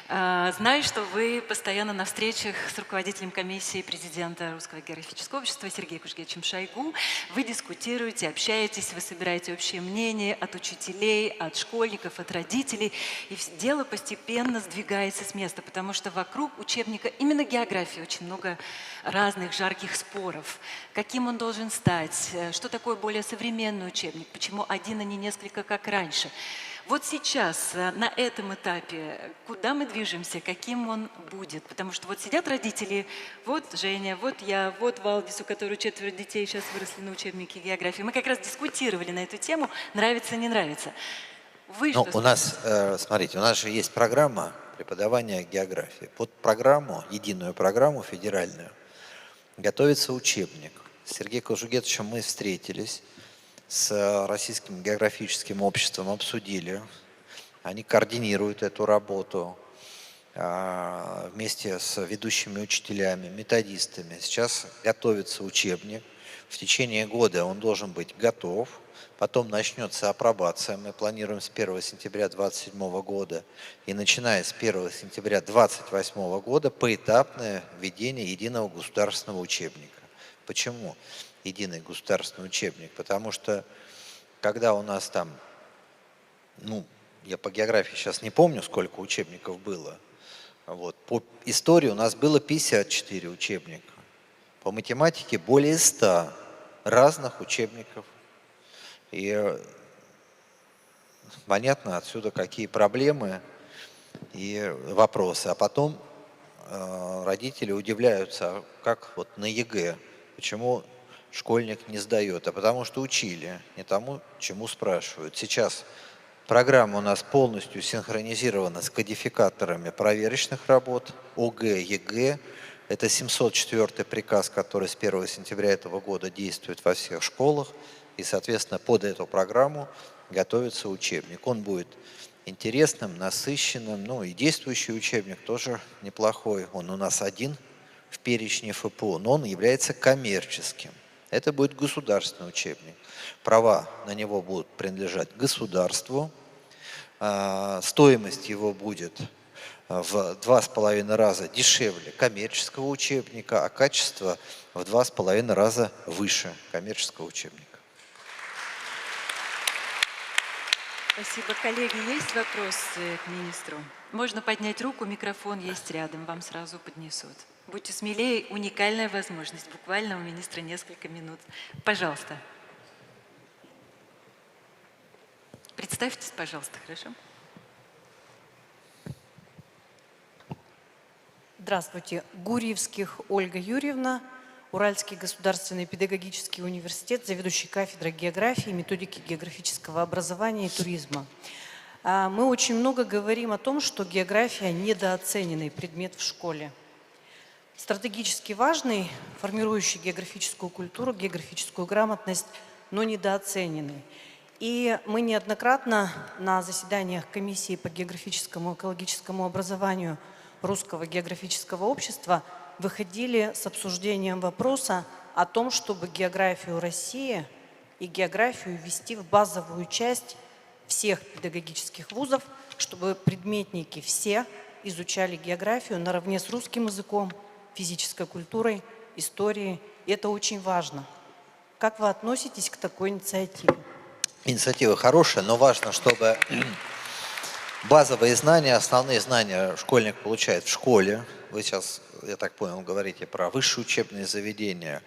Знаю, что вы постоянно на встречах с руководителем комиссии президента Русского географического общества Сергеем Кужугетовичем Шойгу. Вы дискутируете, общаетесь, вы собираете общее мнение от учителей, от школьников, от родителей. И дело постепенно сдвигается с места, потому что вокруг учебника именно географии очень много разных жарких споров. Каким он должен стать, что такое более современный учебник, почему один, а не несколько, как раньше. Вот сейчас, на этом этапе, куда мы движемся, каким он будет? Потому что вот сидят родители, вот Женя, вот я, вот Валдис, у которого 4 детей сейчас выросли на учебнике географии. Мы как раз дискутировали на эту тему, нравится, не нравится. Вы Ну, что у нас, смотрите, у нас же есть программа преподавания географии. Под программу, единую программу федеральную, готовится учебник. С Сергеем Кужугетовичем мы встретились, с Российским географическим обществом обсудили. Они координируют эту работу вместе с ведущими учителями, методистами. Сейчас готовится учебник. В течение года он должен быть готов. Потом начнется апробация. Мы планируем с 1 сентября 2027 года. И начиная с 1 сентября 2028 года поэтапное введение единого государственного учебника. Почему единый государственный учебник? Потому что когда у нас там, ну, я по географии сейчас не помню, сколько учебников было. Вот. По истории у нас было 54 учебника. По математике более 100 разных учебников. И понятно отсюда, какие проблемы и вопросы. А потом родители удивляются, как вот на ЕГЭ, почему школьник не сдает, а потому что учили, не тому, чему спрашивают. Сейчас программа у нас полностью синхронизирована с кодификаторами проверочных работ, ОГЭ, ЕГЭ. Это 704 приказ, который с 1 сентября этого года действует во всех школах. И, соответственно, под эту программу готовится учебник. Он будет интересным, насыщенным. Ну и действующий учебник тоже неплохой. Он у нас один в перечне ФПУ, но он является коммерческим. Это будет государственный учебник. Права на него будут принадлежать государству. Стоимость его будет в 2,5 раза дешевле коммерческого учебника, а качество в 2,5 раза выше коммерческого учебника. Спасибо. Коллеги, есть вопросы к министру? Можно поднять руку, микрофон есть рядом, вам сразу поднесут. Будьте смелее, уникальная возможность. Буквально у министра несколько минут. Пожалуйста. Представьтесь, пожалуйста, хорошо? Здравствуйте. Гурьевских Ольга Юрьевна, Уральский государственный педагогический университет, заведующий кафедрой географии, методики географического образования и туризма. Мы очень много говорим о том, что география – недооцененный предмет в школе. Стратегически важный, формирующий географическую культуру, географическую грамотность, но недооцененный. И мы неоднократно на заседаниях комиссии по географическому и экологическому образованию Русского географического общества выходили с обсуждением вопроса о том, чтобы географию России и географию ввести в базовую часть всех педагогических вузов, чтобы предметники все изучали географию наравне с русским языком, физической культурой, историей. И это очень важно. Как вы относитесь к такой инициативе? Инициатива хорошая, но важно, чтобы базовые знания, основные знания школьник получает в школе. Вы сейчас, я так понял, говорите про высшие учебные заведения.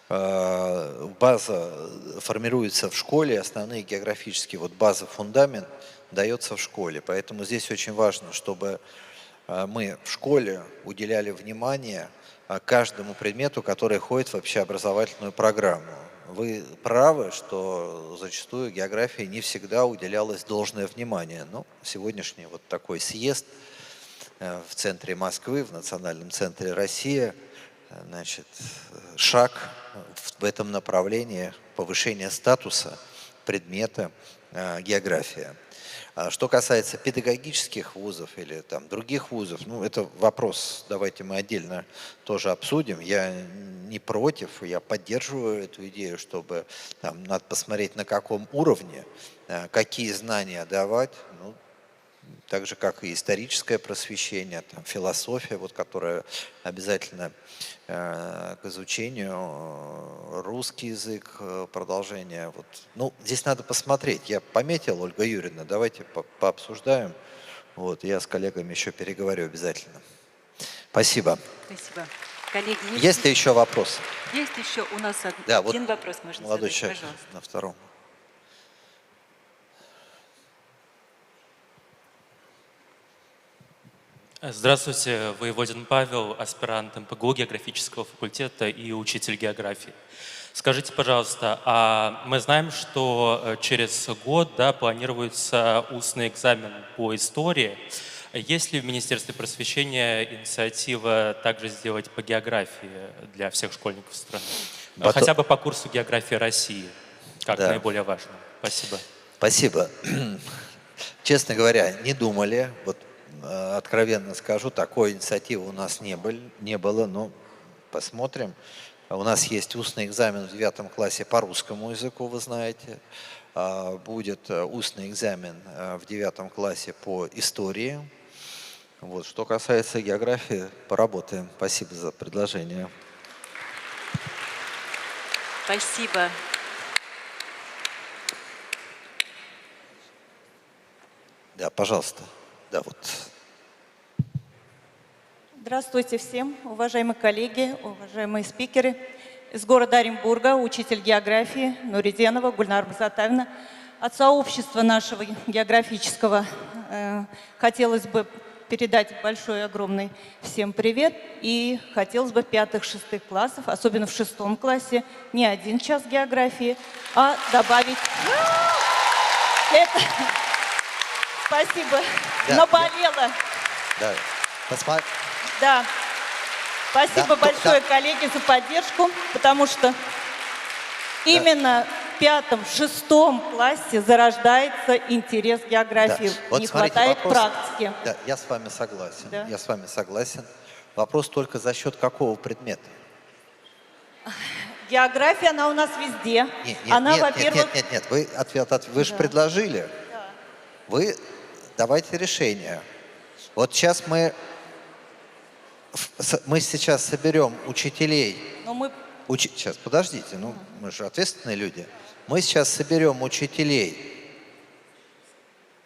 База формируется в школе, основные географические, вот база, фундамент дается в школе. Поэтому здесь очень важно, чтобы мы в школе уделяли внимание каждому предмету, который входит в общеобразовательную программу. вы правы, что зачастую географии не всегда уделялось должное внимание. Но сегодняшний вот такой съезд в центре Москвы, в Национальном центре России, значит, шаг в этом направлении повышения статуса предмета география. Что касается педагогических вузов или там других вузов, ну, это вопрос, давайте мы отдельно тоже обсудим. Я не против, я поддерживаю эту идею, чтобы там, надо посмотреть, на каком уровне, какие знания давать, ну, так же, как и историческое просвещение, там, философия, вот, которая обязательно к изучению, русский язык, продолжение. Вот. Ну, здесь надо посмотреть. Я пометил, Ольга Юрьевна, давайте пообсуждаем. Вот, я с коллегами еще переговорю обязательно. Спасибо. Спасибо. Коллеги, Есть ли еще вопросы? Есть еще у нас Да, один вот вопрос можно молодой задать, человек пожалуйста. на втором. Здравствуйте, Воеводин Павел, аспирант МПГУ географического факультета и учитель географии. Скажите, пожалуйста, а мы знаем, что через год, да, планируется устный экзамен по истории. Есть ли в Министерстве просвещения инициатива также сделать по географии для всех школьников страны? Хотя бы по курсу географии России, как наиболее важно. Спасибо. Спасибо. Честно говоря, не думали. Вот откровенно скажу, такой инициативы у нас не было, но посмотрим. У нас есть устный экзамен в 9 классе по русскому языку, вы знаете. Будет устный экзамен в 9 классе по истории. Вот. Что касается географии, поработаем. Спасибо за предложение. Спасибо. Да, пожалуйста. Да, вот. Здравствуйте всем, уважаемые коллеги, уважаемые спикеры. Из города Оренбурга учитель географии Нуриденова Гульнар Музатаевна. От сообщества нашего географического хотелось бы передать большой, огромный всем привет. И хотелось бы 5-6 классов, особенно в 6 классе, не 1 час географии, а добавить... Это... Спасибо. Да, наболело. Да. Да. Спасибо Да, большое, да. коллеги, за поддержку, потому что именно в 5-6 классе зарождается интерес к географии. Да. Вот Не смотрите, хватает вопрос, практики. Да, я с вами согласен. Да. Я с вами согласен. Вопрос только за счет какого предмета? География, она у нас везде. Нет. Вы же предложили. Да. Вы давайте решение. Вот сейчас мы сейчас соберем учителей. Но мы... Сейчас, подождите, ну мы же ответственные люди. Мы сейчас соберем учителей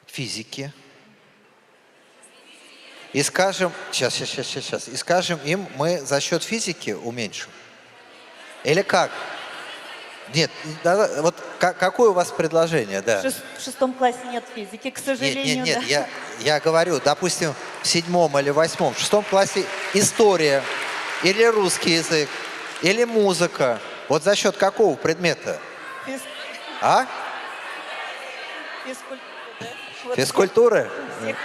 физики и скажем, и скажем им, мы за счет физики уменьшим. Или как? Нет, вот какое у вас предложение? Да. В 6 классе нет физики, к сожалению. Нет, да. я говорю, допустим, в 7 или 8, в 6 классе история, или русский язык, или музыка. Вот за счет какого предмета? А? Физкультура, да? Вот Физкультуры? все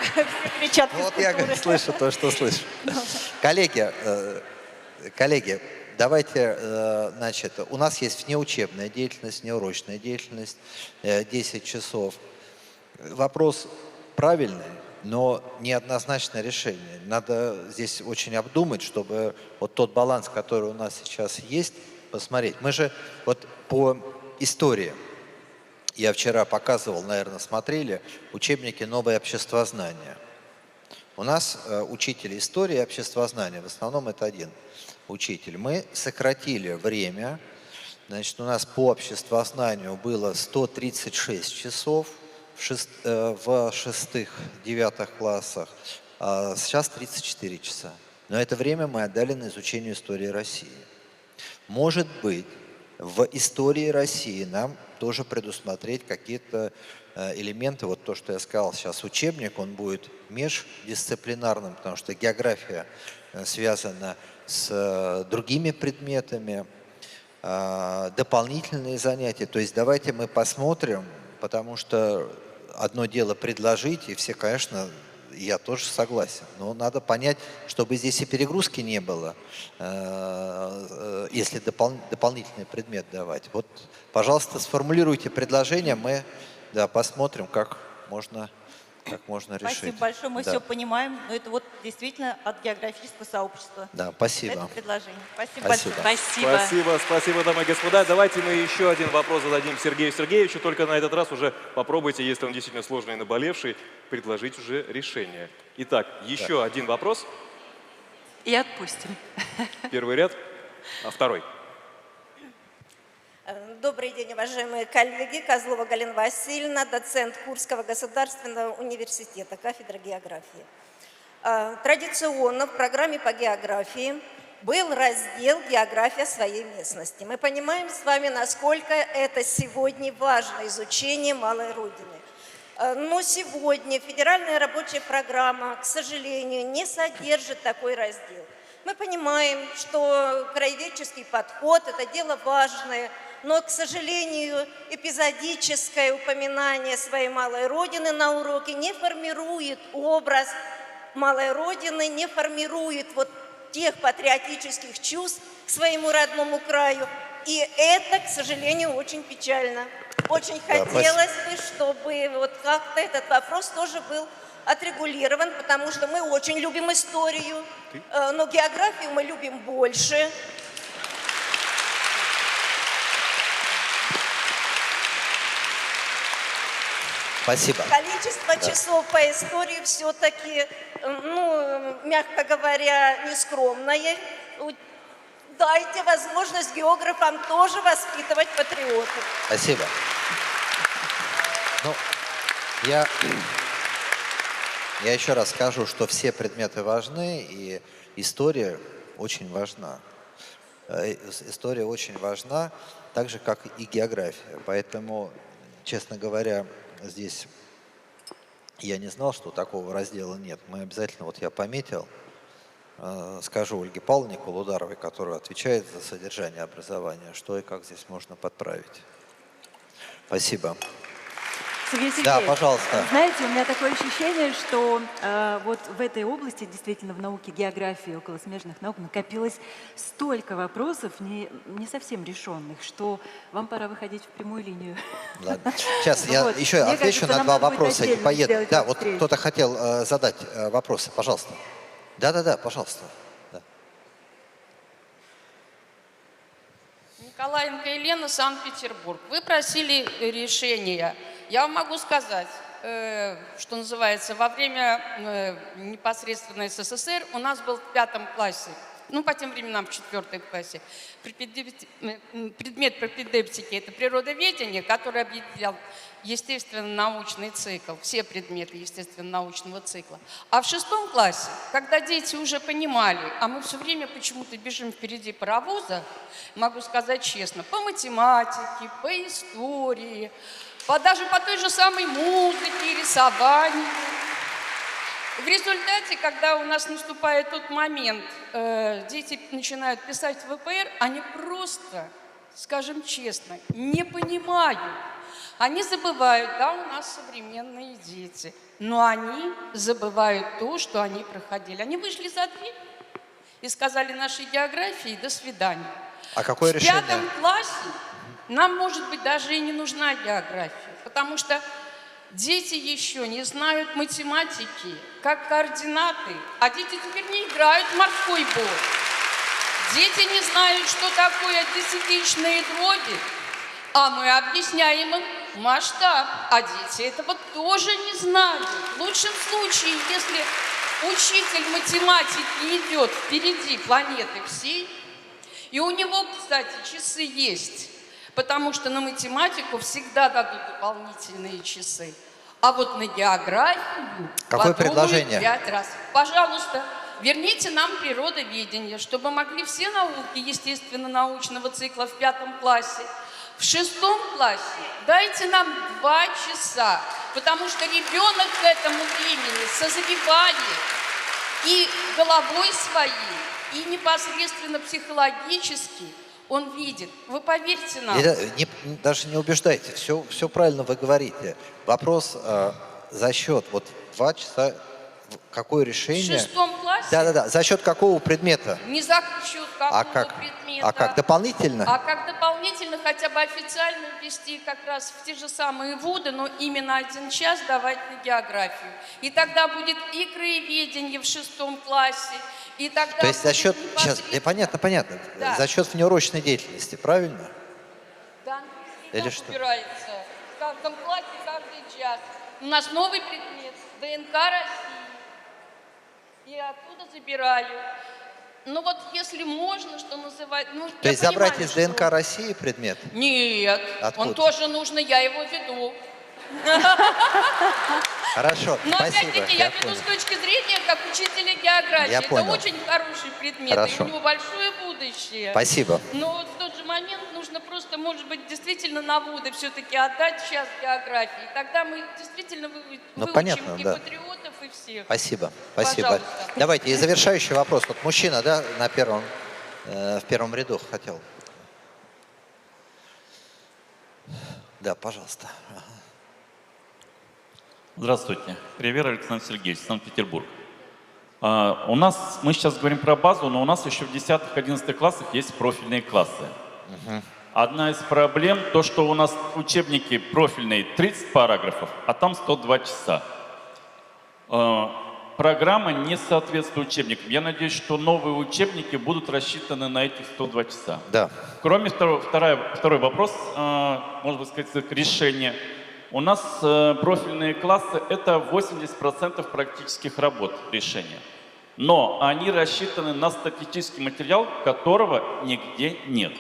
кричат Вот я физкультура. слышу то, что слышу. Коллеги, давайте, значит, у нас есть внеучебная деятельность, внеурочная деятельность, 10 часов. Вопрос правильный, но неоднозначное решение. Надо здесь очень обдумать, чтобы вот тот баланс, который у нас сейчас есть, посмотреть. Мы же вот по истории, я вчера показывал, наверное, смотрели, учебники «Новое обществознание». У нас учитель истории и обществознания, в основном это один учитель. Мы сократили время, значит, у нас по обществознанию было 136 часов в 6-9 классах, а сейчас 34 часа. Но это время мы отдали на изучение истории России. Может быть, в истории России нам тоже предусмотреть какие-то элементы, вот то, что я сказал, сейчас учебник, он будет междисциплинарным, потому что география связана с другими предметами. дополнительные занятия. То есть давайте мы посмотрим, потому что одно дело предложить, и все, конечно, я тоже согласен, но надо понять, чтобы здесь и перегрузки не было, если дополнительный предмет давать. Вот, пожалуйста, сформулируйте предложение, мы посмотрим, как можно решить. Спасибо большое, мы Да. все понимаем, но это вот действительно от географического сообщества. Да, спасибо. Это предложение. Спасибо, Спасибо. большое. Спасибо. Спасибо, дамы и господа. Давайте мы еще один вопрос зададим Сергею Сергеевичу, только на этот раз уже попробуйте, если он действительно сложный и наболевший, предложить уже решение. Итак, еще один вопрос. И отпустим. Первый ряд, а второй. Добрый день, уважаемые коллеги. Козлова Галина Васильевна, доцент Курского государственного университета, кафедра географии. Традиционно в программе по географии был раздел «География своей местности». Мы понимаем с вами, насколько это сегодня важно, изучение малой Родины. Но сегодня федеральная рабочая программа, к сожалению, не содержит такой раздел. Мы понимаем, что краеведческий подход – это дело важное, но, к сожалению, эпизодическое упоминание своей малой Родины на уроке не формирует образ малой Родины, не формирует вот тех патриотических чувств к своему родному краю. И это, к сожалению, очень печально. Очень хотелось бы, чтобы вот как-то этот вопрос тоже был отрегулирован, потому что мы очень любим историю, но географию мы любим больше. Спасибо. Количество часов по истории все-таки, ну, мягко говоря, нескромное. Дайте возможность географам тоже воспитывать патриотов. Спасибо. Ну, я еще раз скажу, что все предметы важны, и история очень важна. История очень важна, так же, как и география. Поэтому, честно говоря, здесь я не знал, что такого раздела нет. Мы обязательно, вот я пометил, скажу Ольге Павловне Кулударовой, которая отвечает за содержание образования, что и как здесь можно подправить. Спасибо. Сергей Сергеевич, Да, пожалуйста. знаете, у меня такое ощущение, что вот в этой области, действительно в науке географии, около смежных наук, накопилось столько вопросов, не совсем решенных, что вам пора выходить в прямую линию. Ладно. Сейчас я Вот. еще Мне отвечу кажется, на нам два надо будет вопроса и отдельно поеду. сделать Да, эту вот встречу. кто-то хотел задать вопросы. Пожалуйста. Да, пожалуйста. Да. Николаенко Елена, Санкт-Петербург. Вы просили решения. Я вам могу сказать, что называется, во время непосредственно СССР у нас был в 5 классе, ну, по тем временам в 4 классе, предмет пропедевтики – это природоведение, который объединял естественно-научный цикл, все предметы естественно-научного цикла. А в 6 классе, когда дети уже понимали, а мы все время почему-то бежим впереди паровоза, могу сказать честно, по математике, по истории, даже по той же самой музыке, рисованию. В результате, когда у нас наступает тот момент, дети начинают писать ВПР, они просто, скажем честно, не понимают. Они забывают, да, у нас современные дети, но они забывают то, что они проходили. Они вышли за дверь и сказали нашей географии «до свидания». А какое решение? В 5 классе нам, может быть, даже и не нужна география, потому что дети еще не знают математики, как координаты, а дети теперь не играют в морской бой. Дети не знают, что такое десятичные дроби, а мы объясняем им масштаб, а дети этого тоже не знают. В лучшем случае, если учитель математики идет впереди планеты всей, и у него, кстати, часы есть, потому что на математику всегда дадут дополнительные часы. А вот на географию Какое подумают предложение? 5 раз. Пожалуйста, верните нам природоведение, чтобы могли все науки естественно-научного цикла в 5 классе. В 6 классе дайте нам 2 часа, потому что ребенок к этому времени созревает и головой своей, и непосредственно психологически он видит. Вы поверьте нам. Даже не убеждайте, все правильно вы говорите. Вопрос за счет, вот 2 часа, какое решение? В 6 классе? Да, за счет какого предмета? Не за счет какого предмета. А как дополнительно? А как дополнительно хотя бы официально ввести как раз в те же самые ВУДы, но именно 1 час давать на географию. И тогда будет и краеведение в 6 классе, и тогда... То есть за счет... Сейчас, понятно. Да. За счет внеурочной деятельности, правильно? Да, или что? Убирается. В каждом классе каждый час. У нас новый предмет ДНК России. И оттуда забираю. Ну вот если можно, что называть... Ну, То есть забрать из ДНК России предмет? Нет, Откуда? он тоже нужно, я его веду. Хорошо, Но спасибо. опять-таки я веду с точки зрения как учителя географии. Я Это понял. очень хороший предмет, Хорошо. и у него большое будущее. Спасибо. Но вот в тот же момент нужно просто, может быть, действительно на ВУДы все-таки отдать час географии. Тогда мы действительно выучим понятно, и да. патриотов, и всех. Спасибо. Пожалуйста. Давайте, и завершающий вопрос. Вот мужчина, да, в первом ряду хотел. Да, пожалуйста. Здравствуйте. Кривер Александр Сергеевич, Санкт-Петербург. Мы сейчас говорим про базу, но у нас еще в 10-11 классах есть профильные классы. Одна из проблем, то, что у нас учебники профильные 30 параграфов, а там 102 часа. Программа не соответствует учебникам. Я надеюсь, что новые учебники будут рассчитаны на этих 102 часа. Да. Кроме второй вопрос, может быть, сказать, решение. У нас профильные классы – это 80% практических работ решения. Но они рассчитаны на статистический материал, которого нигде нет.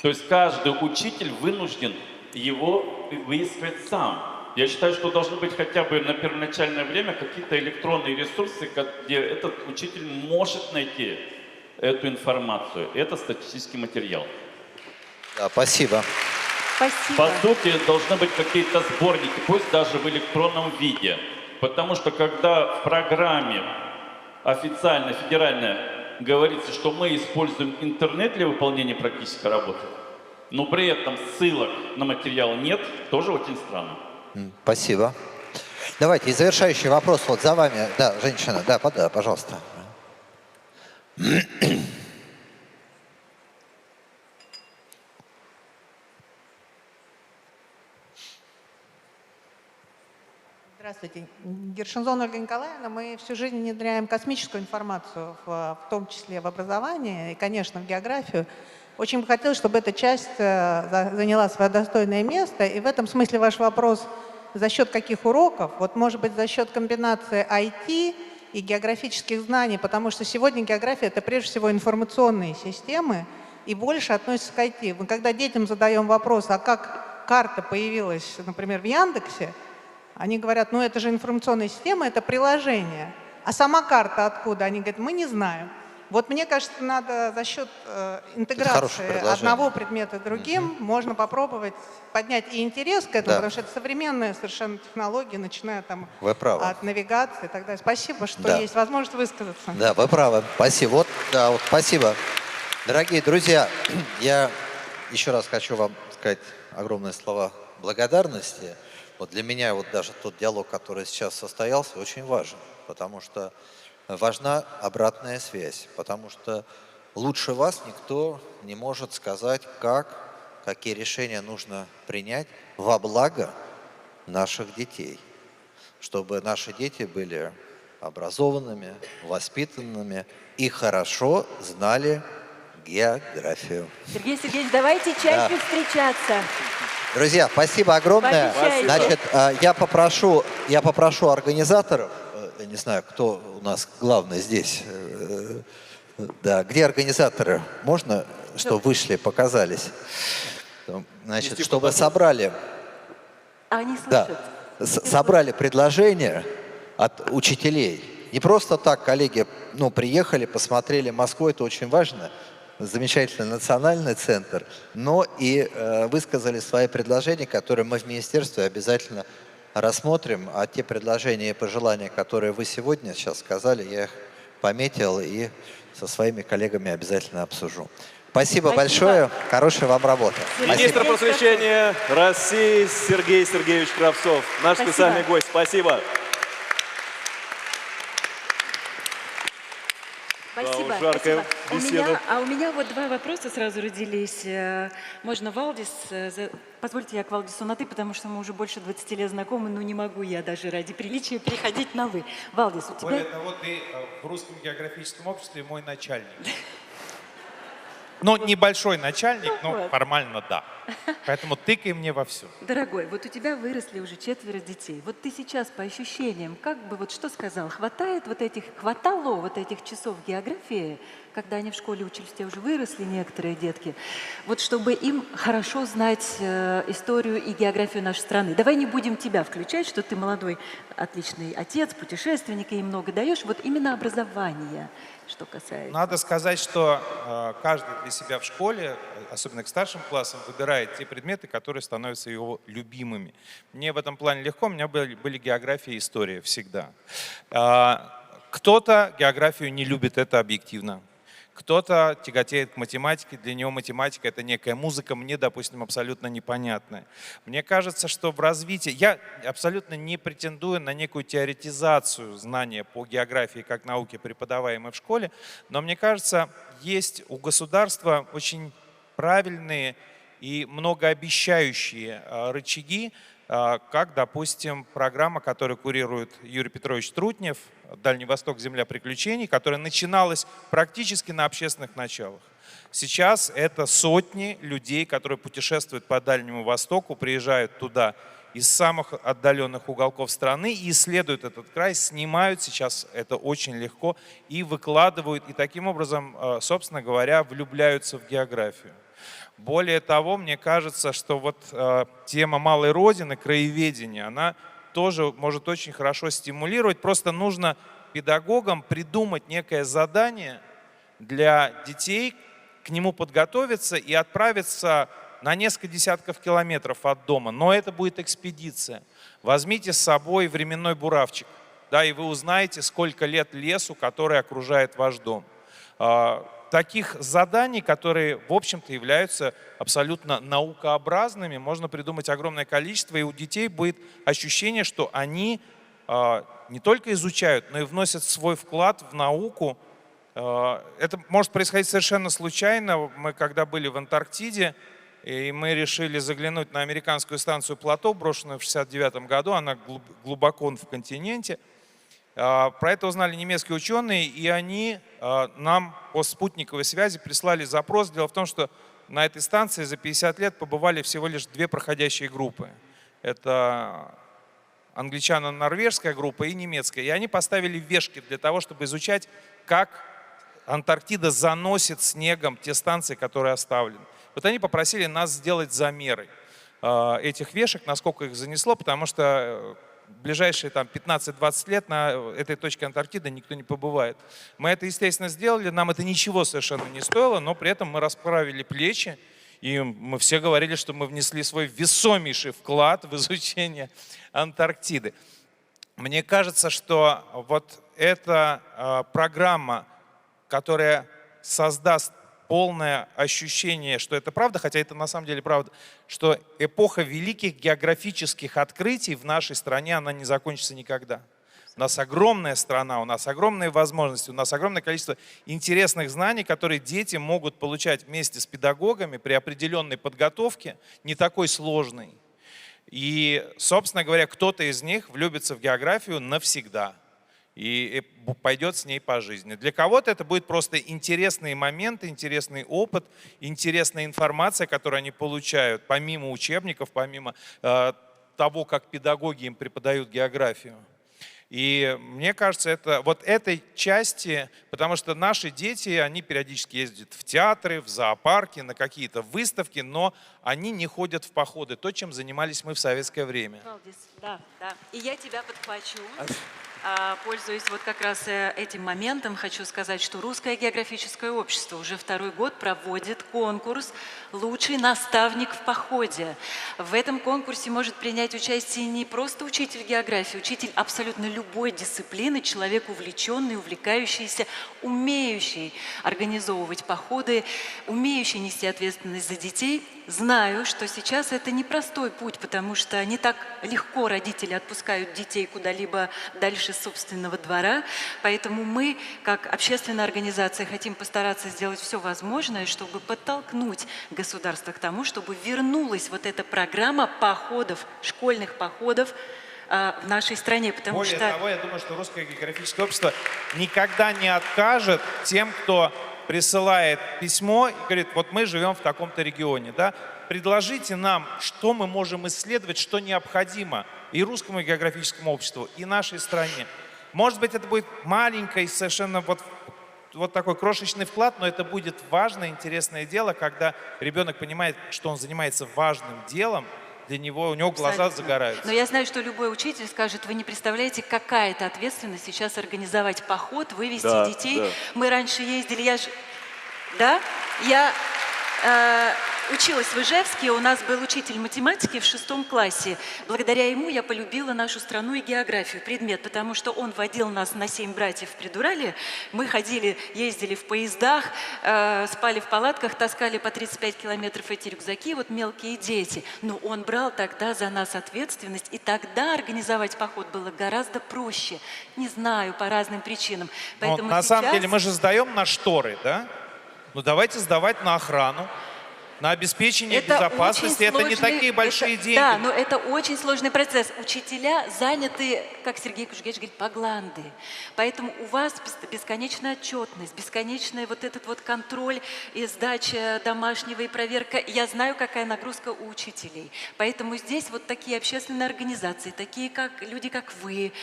То есть каждый учитель вынужден его выискивать сам. Я считаю, что должны быть хотя бы на первоначальное время какие-то электронные ресурсы, где этот учитель может найти эту информацию. Это статистический материал. Да, спасибо. Спасибо. По сути, должны быть какие-то сборники, пусть даже в электронном виде. Потому что когда в программе официально, федерально говорится, что мы используем интернет для выполнения практической работы, но при этом ссылок на материал нет, тоже очень странно. Спасибо. Давайте, и завершающий вопрос вот за вами. Да, женщина, да, пожалуйста. Здравствуйте. Гершинзон Ольга Николаевна. Мы всю жизнь внедряем космическую информацию, в том числе в образование и, конечно, в географию. Очень бы хотелось, чтобы эта часть заняла свое достойное место. И в этом смысле ваш вопрос, за счет каких уроков? Вот, может быть, за счет комбинации IT и географических знаний, потому что сегодня география – это прежде всего информационные системы и больше относится к IT. Мы когда детям задаем вопрос, а как карта появилась, например, в Яндексе, они говорят, ну это же информационная система, это приложение. А сама карта откуда? Они говорят, мы не знаем. Вот мне кажется, надо за счет интеграции одного предмета другим, можно попробовать поднять и интерес к этому, Да. потому что это современная совершенно технология, начиная там Вы правы. от навигации и так далее. Спасибо, что Да. есть возможность высказаться. Да, вы правы. Спасибо. Вот, да, вот спасибо. Дорогие друзья, я еще раз хочу вам сказать огромные слова благодарности. Вот для меня вот даже тот диалог, который сейчас состоялся, очень важен, потому что важна обратная связь, потому что лучше вас никто не может сказать, какие решения нужно принять во благо наших детей, чтобы наши дети были образованными, воспитанными и хорошо знали географию. Сергей Сергеевич, давайте чаще встречаться. Друзья, спасибо огромное. Пообещайте. Значит, я попрошу организаторов, я не знаю, кто у нас главный здесь. Да, где организаторы? Можно, что вышли, показались? Значит, чтобы собрали, Они да, слышат. собрали предложения от учителей. Не просто так коллеги, приехали, посмотрели Москву, это очень важно. Замечательный национальный центр, но и высказали свои предложения, которые мы в министерстве обязательно рассмотрим. А те предложения и пожелания, которые вы сегодня сейчас сказали, я их пометил и со своими коллегами обязательно обсужу. Спасибо большое. Хорошей вам работы. Министр просвещения России Сергей Сергеевич Кравцов. Наш Спасибо. специальный гость. Спасибо. Спасибо. Да, жаркая спасибо. беседа. У меня вот два вопроса сразу родились. Можно Валдис? Позвольте, я к Валдису на «ты», потому что мы уже больше 20 лет знакомы, но не могу я даже ради приличия переходить на «вы». Валдис, у тебя... Более того, ты в Русском географическом обществе мой начальник. Ну, небольшой начальник, но формально да. Поэтому тыкай мне во все. Дорогой, вот у тебя выросли уже 4 детей. Вот ты сейчас по ощущениям, как бы вот что сказал, хватало вот этих часов географии, когда они в школе учились, у тебя уже выросли некоторые детки, вот чтобы им хорошо знать историю и географию нашей страны. Давай не будем тебя включать, что ты молодой, отличный отец, путешественник, и им много даешь. Вот именно образование, что касается. Надо сказать, что каждый для себя в школе, особенно к старшим классам, выбирает те предметы, которые становятся его любимыми. Мне в этом плане легко, у меня были география и история всегда. Кто-то географию не любит, это объективно. Кто-то тяготеет к математике, для него математика — это некая музыка, мне, допустим, абсолютно непонятная. Мне кажется, что в развитии... Я абсолютно не претендую на некую теоретизацию знания по географии как науки, преподаваемой в школе, но мне кажется, есть у государства очень правильные и многообещающие рычаги, как, допустим, программа, которую курирует Юрий Петрович Трутнев «Дальний Восток. Земля приключений», которая начиналась практически на общественных началах. Сейчас это сотни людей, которые путешествуют по Дальнему Востоку, приезжают туда из самых отдаленных уголков страны и исследуют этот край, снимают сейчас это очень легко и выкладывают, и таким образом, собственно говоря, влюбляются в географию. Более того, мне кажется, что вот тема малой родины, краеведения, она тоже может очень хорошо стимулировать. Просто нужно педагогам придумать некое задание для детей, к нему подготовиться и отправиться на несколько десятков километров от дома. Но это будет экспедиция. Возьмите с собой временной буравчик, да, и вы узнаете, сколько лет лесу, который окружает ваш дом. Таких заданий, которые, в общем-то, являются абсолютно наукообразными, можно придумать огромное количество, и у детей будет ощущение, что они не только изучают, но и вносят свой вклад в науку. Это может происходить совершенно случайно. Мы когда были в Антарктиде, и мы решили заглянуть на американскую станцию Плато, брошенную в 1969 году, она глубоко в континенте. Про это узнали немецкие ученые, и они нам по спутниковой связи прислали запрос. Дело в том, что на этой станции за 50 лет побывали всего лишь 2 проходящие группы. Это англичано-норвежская группа и немецкая. И они поставили вешки для того, чтобы изучать, как Антарктида заносит снегом те станции, которые оставлены. Вот они попросили нас сделать замеры этих вешек, насколько их занесло, потому что в ближайшие 15-20 лет на этой точке Антарктиды никто не побывает. Мы это, естественно, сделали, нам это ничего совершенно не стоило, но при этом мы расправили плечи, и мы все говорили, что мы внесли свой весомейший вклад в изучение Антарктиды. Мне кажется, что вот эта программа, которая создаст полное ощущение, что это правда, хотя это на самом деле правда, что эпоха великих географических открытий в нашей стране, она не закончится никогда. У нас огромная страна, у нас огромные возможности, у нас огромное количество интересных знаний, которые дети могут получать вместе с педагогами при определенной подготовке, не такой сложной. И, собственно говоря, кто-то из них влюбится в географию навсегда и пойдет с ней по жизни. Для кого-то это будет просто интересные моменты, интересный опыт, интересная информация, которую они получают, помимо учебников, помимо того, как педагоги им преподают географию. И мне кажется, это вот этой части, потому что наши дети, они периодически ездят в театры, в зоопарки, на какие-то выставки, но они не ходят в походы, то, чем занимались мы в советское время. Да, да. И я тебя подхвачу. Пользуясь вот как раз этим моментом, хочу сказать, что Русское географическое общество уже второй год проводит конкурс «Лучший наставник в походе». В этом конкурсе может принять участие не просто учитель географии, учитель абсолютно любой дисциплины, человек увлеченный, увлекающийся, умеющий организовывать походы, умеющий нести ответственность за детей. Знаю, что сейчас это непростой путь, потому что не так легко родители отпускают детей куда-либо дальше собственного двора. Поэтому мы, как общественная организация, хотим постараться сделать все возможное, чтобы подтолкнуть государство к тому, чтобы вернулась вот эта программа походов, школьных походов в нашей стране. Более того, я думаю, что Русское географическое общество никогда не откажет тем, кто присылает письмо и говорит, вот мы живем в таком-то регионе, да, предложите нам, что мы можем исследовать, что необходимо и Русскому географическому обществу, и нашей стране. Может быть, это будет маленький, совершенно вот такой крошечный вклад, но это будет важное, интересное дело, когда ребенок понимает, что он занимается важным делом, для него, у него глаза загораются. Но я знаю, что любой учитель скажет, вы не представляете, какая это ответственность сейчас организовать поход, вывести детей. Да. Мы раньше ездили, я училась в Ижевске, у нас был учитель математики в 6 классе. Благодаря ему я полюбила нашу страну и географию, предмет, потому что он водил нас на 7 братьев в Придурале. Мы ходили, ездили в поездах, спали в палатках, таскали по 35 километров эти рюкзаки, вот мелкие дети. Но он брал тогда за нас ответственность, и тогда организовать поход было гораздо проще. Не знаю, по разным причинам. Поэтому на самом деле мы же сдаем на шторы, да? Ну давайте сдавать на охрану, на обеспечение безопасности. Это не такие большие деньги. Да, но это очень сложный процесс. Учителя заняты, как Сергей Кужугевич говорит, по гланды. Поэтому у вас бесконечная отчетность, бесконечный вот этот вот контроль и сдача домашнего и проверка. Я знаю, какая нагрузка у учителей. Поэтому здесь вот такие общественные организации, такие как люди, как вы,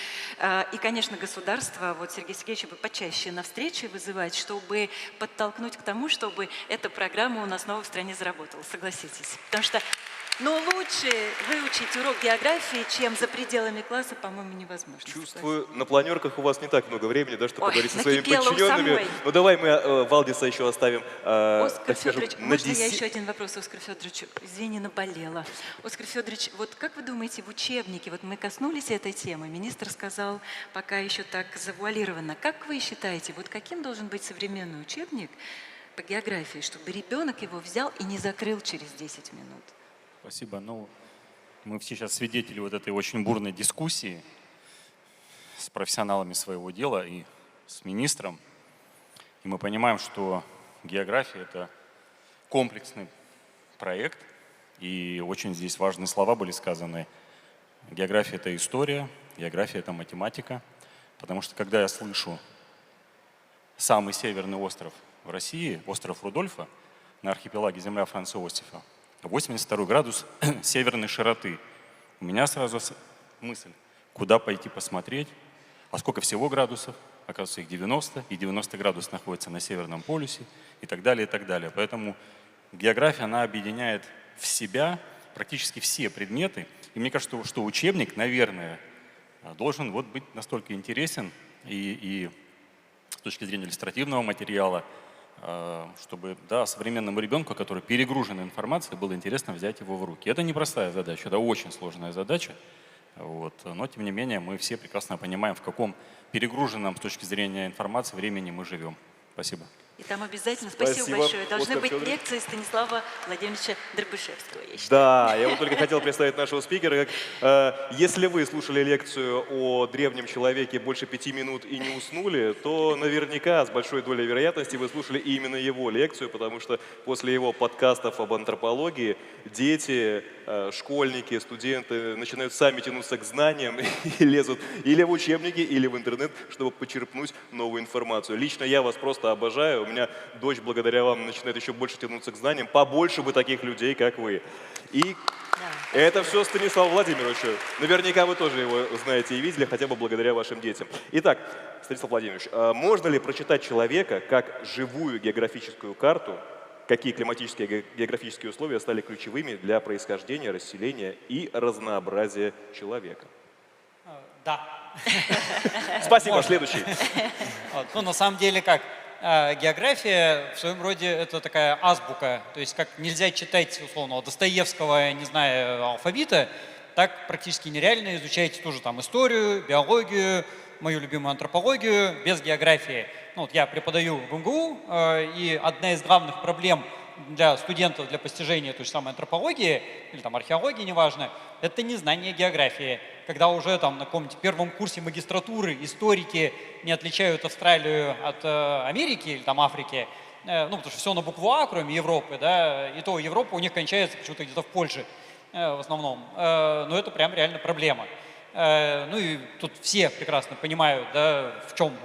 и, конечно, государство, вот Сергей Сергеевич бы почаще на встречи вызывать, чтобы подтолкнуть к тому, чтобы эта программа у нас снова в стране заработала, согласитесь. Потому что, лучше выучить урок географии, чем за пределами класса, по-моему, невозможно. Чувствую, на планерках у вас не так много времени, да, чтобы поговорить со своими подчиненными. Ну давай мы Валдиса еще оставим. Оскар Федорович, можно я еще один вопрос Оскару Федоровичу? Извини, наболела. Оскар Федорович, вот как вы думаете, в учебнике, вот мы коснулись этой темы, министр сказал, пока еще так завуалированно. Как вы считаете, вот каким должен быть современный учебник по географии, чтобы ребенок его взял и не закрыл через 10 минут? Спасибо. Мы все сейчас свидетели вот этой очень бурной дискуссии с профессионалами своего дела и с министром. И мы понимаем, что география – это комплексный проект, и очень здесь важные слова были сказаны. География – это история, география – это математика, потому что когда я слышу самый северный остров в России, остров Рудольфа, на архипелаге земля Франца Иосифа, 82 градус северной широты. У меня сразу мысль, куда пойти посмотреть, а сколько всего градусов, оказывается, их 90, и 90 градусов находится на Северном полюсе, и так далее, и так далее. Поэтому география, она объединяет в себя практически все предметы, и мне кажется, что учебник, наверное, должен быть настолько интересен и с точки зрения иллюстративного материала, чтобы современному ребенку, который перегружен информацией, было интересно взять его в руки. Это непростая задача, это очень сложная задача. Но, тем не менее, мы все прекрасно понимаем, в каком перегруженном с точки зрения информации времени мы живем. Спасибо. И там обязательно, спасибо большое, должны быть лекции Станислава Владимировича Дробышевского. Да, я вот только хотел представить нашего спикера. Если вы слушали лекцию о древнем человеке больше 5 минут и не уснули, то наверняка с большой долей вероятности вы слушали именно его лекцию, потому что после его подкастов об антропологии дети, школьники, студенты начинают сами тянуться к знаниям и лезут или в учебники, или в интернет, чтобы почерпнуть новую информацию. Лично я вас просто обожаю. У меня дочь благодаря вам начинает еще больше тянуться к знаниям. Побольше бы таких людей, как вы. И это все Станиславу Владимировичу. Наверняка вы тоже его знаете и видели, хотя бы благодаря вашим детям. Итак, Станислав Владимирович, можно ли прочитать человека как живую географическую карту, какие климатические и географические условия стали ключевыми для происхождения, расселения и разнообразия человека? Да. Спасибо, следующий. Вот. Ну, на самом деле, как? География в своем роде это такая азбука. То есть как нельзя читать, условно, Достоевского, не знаю, алфавита, так практически нереально изучать тоже там историю, биологию, мою любимую антропологию без географии. Ну, вот я преподаю в МГУ, и одна из главных проблем для студентов для постижения той же самой антропологии или там археологии, неважно, это незнание географии. Когда уже там на каком-нибудь первом курсе магистратуры историки не отличают Австралию от Америки или там Африки, ну, потому что все на букву А, кроме Европы, да, и то Европа у них кончается почему-то где-то в Польше в основном. Но это прям реально проблема. Ну и тут все прекрасно понимают, да, в чем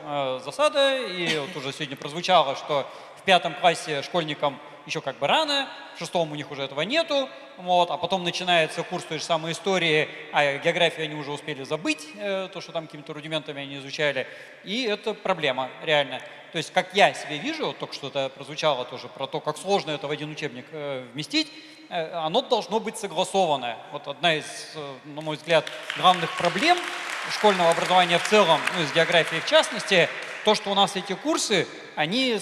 засада, и вот уже сегодня прозвучало, что в 5 классе школьникам еще как бы рано, в 6 у них уже этого нету, вот, а потом начинается курс той же самой истории, а географию они уже успели забыть, то, что там какими-то рудиментами они изучали, и это проблема реально. То есть, как я себе вижу, вот только что это прозвучало тоже про то, как сложно это в один учебник вместить, оно должно быть согласованное. Вот одна из, на мой взгляд, главных проблем школьного образования в целом, ну, из географии в частности, то, что у нас эти курсы, они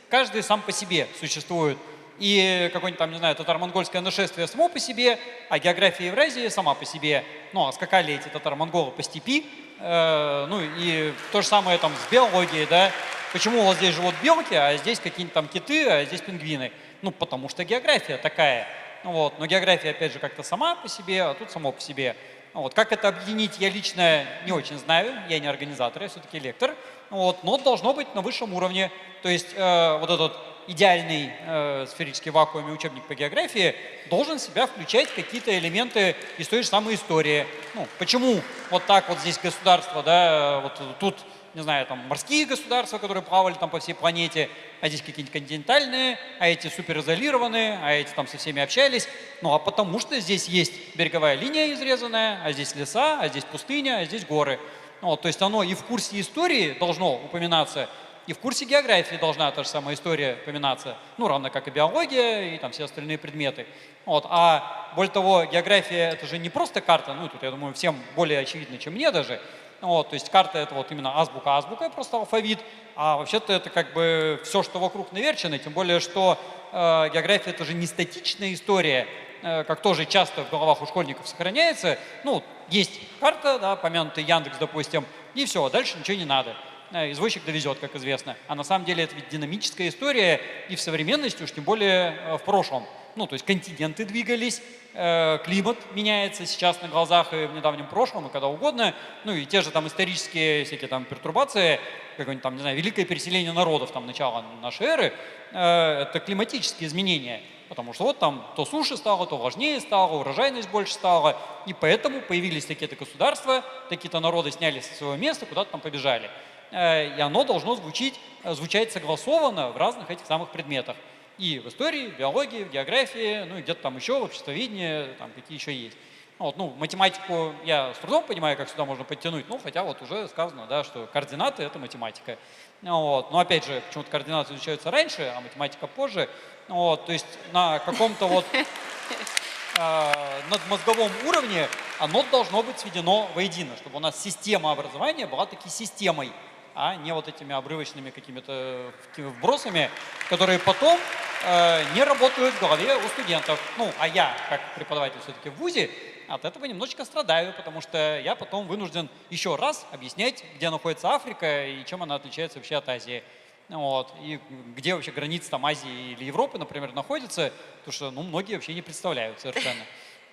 каждый сам по себе существует. И какое-нибудь там, не знаю, татаро-монгольское нашествие само по себе, а география Евразии сама по себе. Ну, а скакали эти татаро-монголы по степи. Ну, и то же самое там с биологией, да. Почему у вас здесь живут белки, а здесь какие-нибудь там киты, а здесь пингвины? Ну, потому что география такая. Вот. Но география, опять же, как-то сама по себе, а тут само по себе. Вот. Как это объединить, я лично не очень знаю. Я не организатор, я все-таки лектор. Вот. Но должно быть на высшем уровне. То есть вот этот идеальный сферический вакуум учебник по географии должен в себя включать какие-то элементы из той же самой истории. Ну, почему вот так вот здесь государство, да, вот тут, не знаю, там морские государства, которые плавали там по всей планете, а здесь какие-нибудь континентальные, а эти суперизолированные, а эти там со всеми общались. Ну, а потому что здесь есть береговая линия изрезанная, а здесь леса, а здесь пустыня, а здесь горы. Вот, то есть оно и в курсе истории должно упоминаться, и в курсе географии должна та же самая история упоминаться, ну, равно как и биология, и там все остальные предметы. Вот. А более того, география — это же не просто карта, ну, тут, я думаю, всем более очевидно, чем мне даже. Вот, то есть карта — это вот именно азбука, просто алфавит, а вообще-то это как бы все, что вокруг наверчено, тем более, что география — это же не статичная история, как тоже часто в головах у школьников сохраняется. Ну, есть карта, да, помянутый Яндекс, допустим, и все, дальше ничего не надо. Извозчик довезет, как известно. А на самом деле это ведь динамическая история и в современности, уж тем более в прошлом. Ну, то есть континенты двигались, климат меняется сейчас на глазах и в недавнем прошлом, и когда угодно. Ну, и те же там исторические всякие там пертурбации, какое-нибудь там, не знаю, великое переселение народов, там, начала нашей эры, это климатические изменения. Потому что вот там то суше стало, то влажнее стало, урожайность больше стала. И поэтому появились такие-то государства, такие-то народы снялись со своего места, куда-то там побежали. И оно должно звучать согласованно в разных этих самых предметах. И в истории, в биологии, в географии, ну и где-то там еще, в обществоведении, там какие еще есть. Вот, ну, математику я с трудом понимаю, как сюда можно подтянуть, ну, хотя вот уже сказано, да, что координаты — это математика. Вот. Но опять же, почему-то координаты изучаются раньше, а математика позже. Вот. То есть на каком-то вот надмозговом уровне оно должно быть сведено воедино, чтобы у нас система образования была таки системой, а не вот этими обрывочными какими-то вбросами, которые потом не работают в голове у студентов. Ну, а я, как преподаватель все-таки в ВУЗе, от этого немножечко страдаю, потому что я потом вынужден еще раз объяснять, где находится Африка и чем она отличается вообще от Азии. Вот. И где вообще границы там Азии или Европы, например, находятся, потому что ну, многие вообще не представляют совершенно.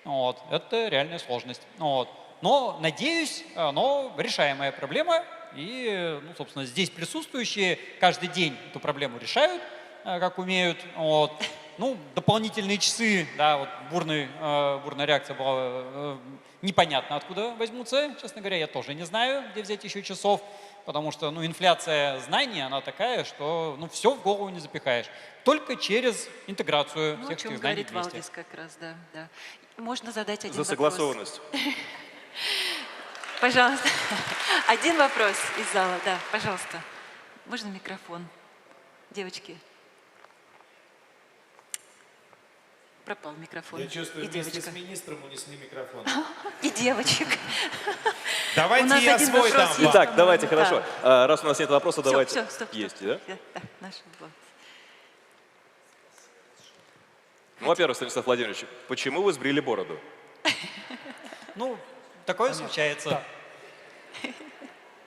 Вот. Это реальная сложность. Вот. Но, надеюсь, оно решаемая проблема, и, ну, собственно, здесь присутствующие каждый день эту проблему решают, как умеют. Вот. Ну, дополнительные часы, да, вот бурная реакция была, непонятно откуда возьмутся, честно говоря, я тоже не знаю, где взять еще часов, потому что, ну, инфляция знаний, она такая, что, ну, все в голову не запихаешь, только через интеграцию всех этих знаний вместе. Валдис как раз, да, да. Можно задать один вопрос? За согласованность. Пожалуйста. Один вопрос из зала, да, пожалуйста. Можно микрофон? Девочки. пропал микрофон. Я чувствую, и вместе девочка. с министром унесли микрофон. И девочек. Давайте я свой дам. Итак, давайте, хорошо. Раз у нас нет вопроса, давайте. Все, стоп. Есть, да? Да, наш вот. Ну, во-первых, Станислав Владимирович, почему вы сбрили бороду? Ну, такое случается.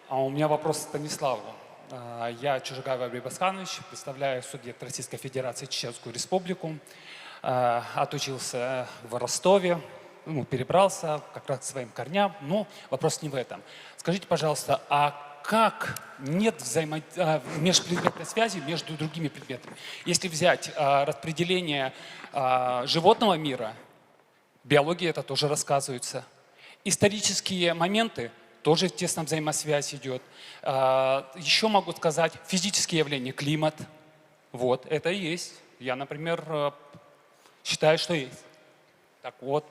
У меня вопрос к Станиславу. Я Чужагаев Андрей Басканович, представляю субъект Российской Федерации Чеченскую Республику. Отучился в Ростове, перебрался как раз к своим корням, но вопрос не в этом. Скажите, пожалуйста, а как нет межпредметной связи между другими предметами? Если взять распределение животного мира, биология это тоже рассказывается. Исторические моменты тоже в тесном взаимосвязи идет. Еще могу сказать, физические явления, климат. Вот, это и есть. Я, например, считаю, что есть. Так вот.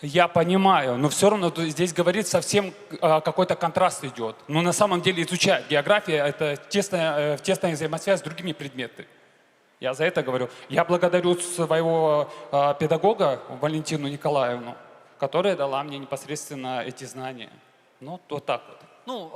Я понимаю, но все равно здесь говорит совсем какой-то контраст идет. Но на самом деле изучать география – это тесная взаимосвязь с другими предметами. Я за это говорю. Я благодарю своего педагога Валентину Николаевну, которая дала мне непосредственно эти знания. Ну, вот так вот. Ну,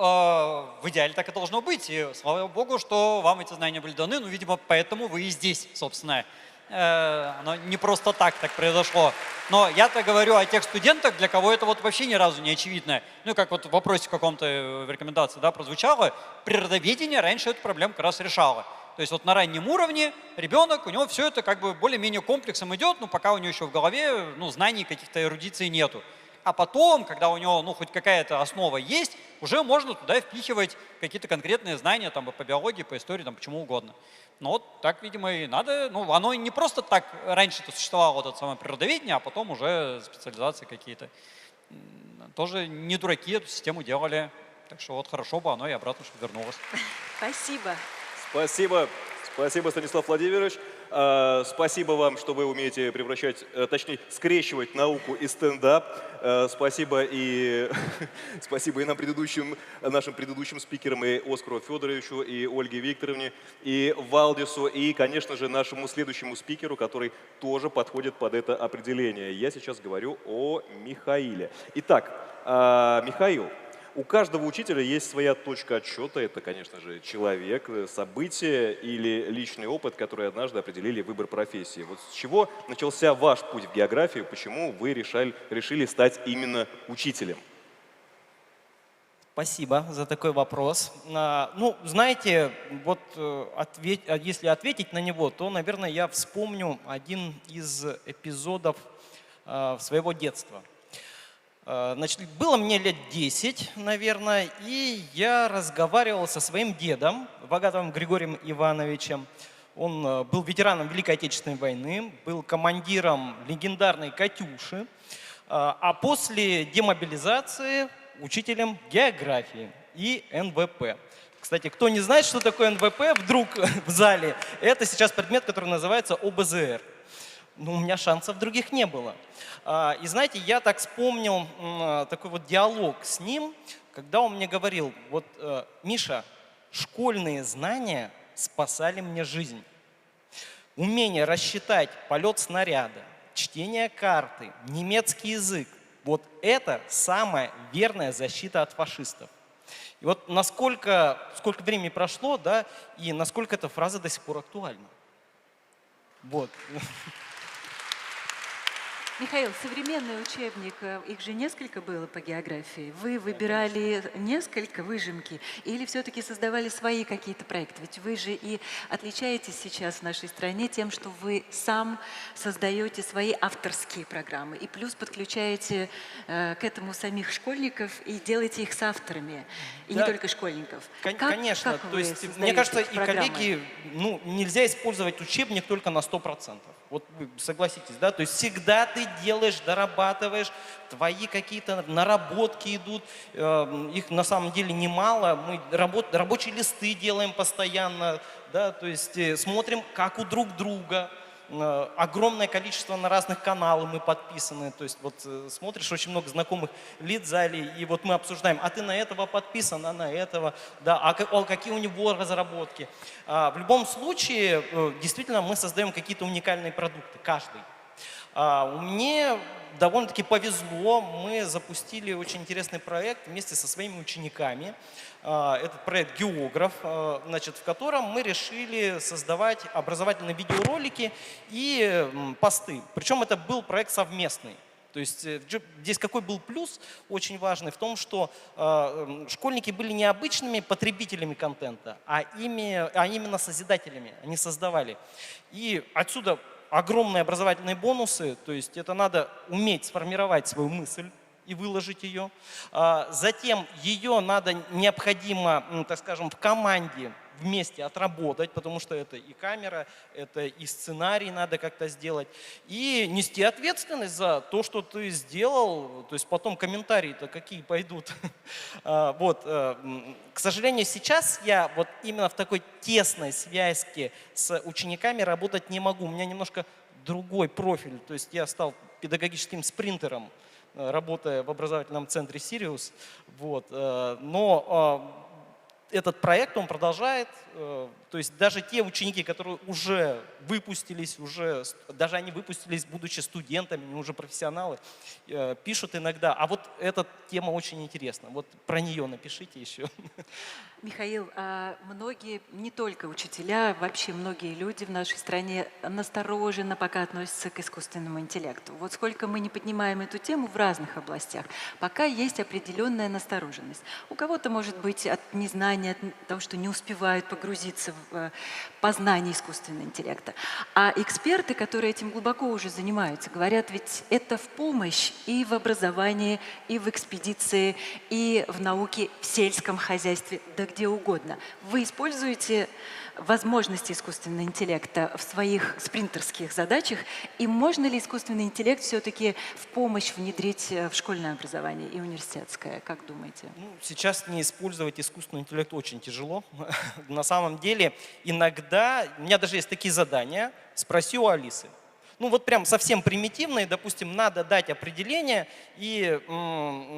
в идеале так и должно быть. И слава богу, что вам эти знания были даны. Ну, видимо, поэтому вы и здесь, собственно. Оно не просто так произошло. Но я-то говорю о тех студентах, для кого это вот вообще ни разу не очевидно. Ну, как вот в вопросе каком-то в рекомендации прозвучало, природоведение раньше эту проблему как раз решало. То есть вот на раннем уровне ребенок, у него все это как бы более-менее комплексом идет, но пока у него еще в голове знаний каких-то эрудиций нету. А потом, когда у него хоть какая-то основа есть, уже можно туда впихивать какие-то конкретные знания там, по биологии, по истории, там, почему угодно. Но вот так, видимо, и надо. Ну, оно не просто так раньше-то существовало вот это самое природоведение, а потом уже специализации какие-то. Тоже не дураки эту систему делали. Так что вот хорошо бы оно и обратно, чтобы вернулось. Спасибо. Спасибо. Спасибо, Станислав Владимирович. Спасибо вам, что вы умеете превращать, точнее, скрещивать науку и стендап. Спасибо и нашим предыдущим спикерам, и Оскару Федоровичу, и Ольге Викторовне, и Валдису, и, конечно же, нашему следующему спикеру, который тоже подходит под это определение. Я сейчас говорю о Михаиле. Итак, Михаил. У каждого учителя есть своя точка отсчета. Это, конечно же, человек, событие или личный опыт, которые однажды определили выбор профессии. Вот с чего начался ваш путь в географию? Почему вы решили стать именно учителем? Спасибо за такой вопрос. Ну, знаете, вот если ответить на него, то, наверное, я вспомню один из эпизодов своего детства. Значит, было мне лет 10, наверное, и я разговаривал со своим дедом, Вагатовым Григорием Ивановичем. Он был ветераном Великой Отечественной войны, был командиром легендарной «Катюши», а после демобилизации учителем географии и НВП. Кстати, кто не знает, что такое НВП, вдруг в зале, это сейчас предмет, который называется ОБЗР. Но у меня шансов других не было. И знаете, я так вспомнил такой вот диалог с ним, когда он мне говорил, вот, Миша, школьные знания спасали мне жизнь. Умение рассчитать полет снаряда, чтение карты, немецкий язык, вот это самая верная защита от фашистов. И вот сколько времени прошло, да, и насколько эта фраза до сих пор актуальна. Вот. Михаил, современный учебник, их же несколько было по географии. Вы выбирали несколько выжимки или все-таки создавали свои какие-то проекты? Ведь вы же и отличаетесь сейчас в нашей стране тем, что вы сам создаете свои авторские программы и плюс подключаете к этому самих школьников и делаете их соавторами, и да. не только школьников. Конечно, то есть, мне кажется, и коллеги, нельзя использовать учебник только на 100%. Вот вы согласитесь, да? То есть всегда ты делаешь, дорабатываешь, твои какие-то наработки идут, их на самом деле немало, мы рабочие листы делаем постоянно, да, то есть смотрим, как у друг друга. огромное количество на разных каналах мы подписаны. То есть вот смотришь, очень много знакомых лиц в зале, и вот мы обсуждаем, а ты на этого подписан, а на этого, да, а какие у него разработки. В любом случае, действительно, мы создаем какие-то уникальные продукты, каждый. Мне довольно-таки повезло, мы запустили очень интересный проект вместе со своими учениками. Этот проект «Географ», значит, в котором мы решили создавать образовательные видеоролики и посты. Причем это был проект совместный. То есть здесь какой был плюс очень важный в том, что школьники были не обычными потребителями контента, а именно созидателями, они создавали. И отсюда огромные образовательные бонусы, то есть это надо уметь сформировать свою мысль и выложить ее. Затем ее необходимо, так скажем, в команде вместе отработать, потому что это и камера, это и сценарий надо как-то сделать. И нести ответственность за то, что ты сделал, то есть потом комментарии-то какие пойдут. Вот. К сожалению, сейчас я вот именно в такой тесной связке с учениками работать не могу. У меня немножко другой профиль, то есть я стал педагогическим спринтером, работая в образовательном центре «Сириус». Вот. Но этот проект, он продолжает, то есть даже те ученики, которые уже выпустились, даже они выпустились, будучи студентами, уже профессионалы, пишут иногда, а вот эта тема очень интересна, вот про нее напишите еще. Михаил, многие, не только учителя, вообще многие люди в нашей стране настороженно пока относятся к искусственному интеллекту. Вот сколько мы не поднимаем эту тему в разных областях, пока есть определенная настороженность. У кого-то, может быть, от незнания, от того, что не успевают погрузиться в познание искусственного интеллекта. А эксперты, которые этим глубоко уже занимаются, говорят, ведь это в помощь и в образовании, и в экспедиции, и в науке, в сельском хозяйстве, да где угодно. Вы используете возможности искусственного интеллекта в своих спринтерских задачах, и можно ли искусственный интеллект все-таки в помощь внедрить в школьное образование и университетское, как думаете? Сейчас не использовать искусственный интеллект очень тяжело. На самом деле, иногда, у меня даже есть такие задания, спроси у Алисы. Ну вот прям совсем примитивные, допустим, надо дать определение, и,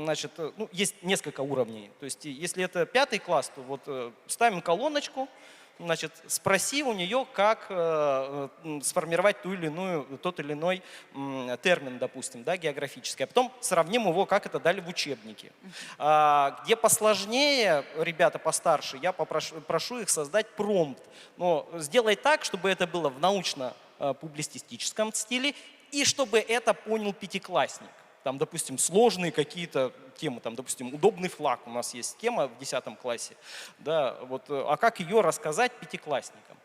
значит, ну, есть несколько уровней. То есть если это 5 класс, то вот ставим колоночку, значит, спроси у нее, как сформировать тот или иной термин, допустим, да, географический, а потом сравним его, как это дали в учебнике. Где посложнее, ребята постарше, я прошу их создать промпт, но сделай так, чтобы это было в научно-публицистическом стиле и чтобы это понял 5-классник. Там, допустим, сложные какие-то темы, там, допустим, удобный флаг, у нас есть тема в 10 классе, да, вот, а как ее рассказать 5-классникам?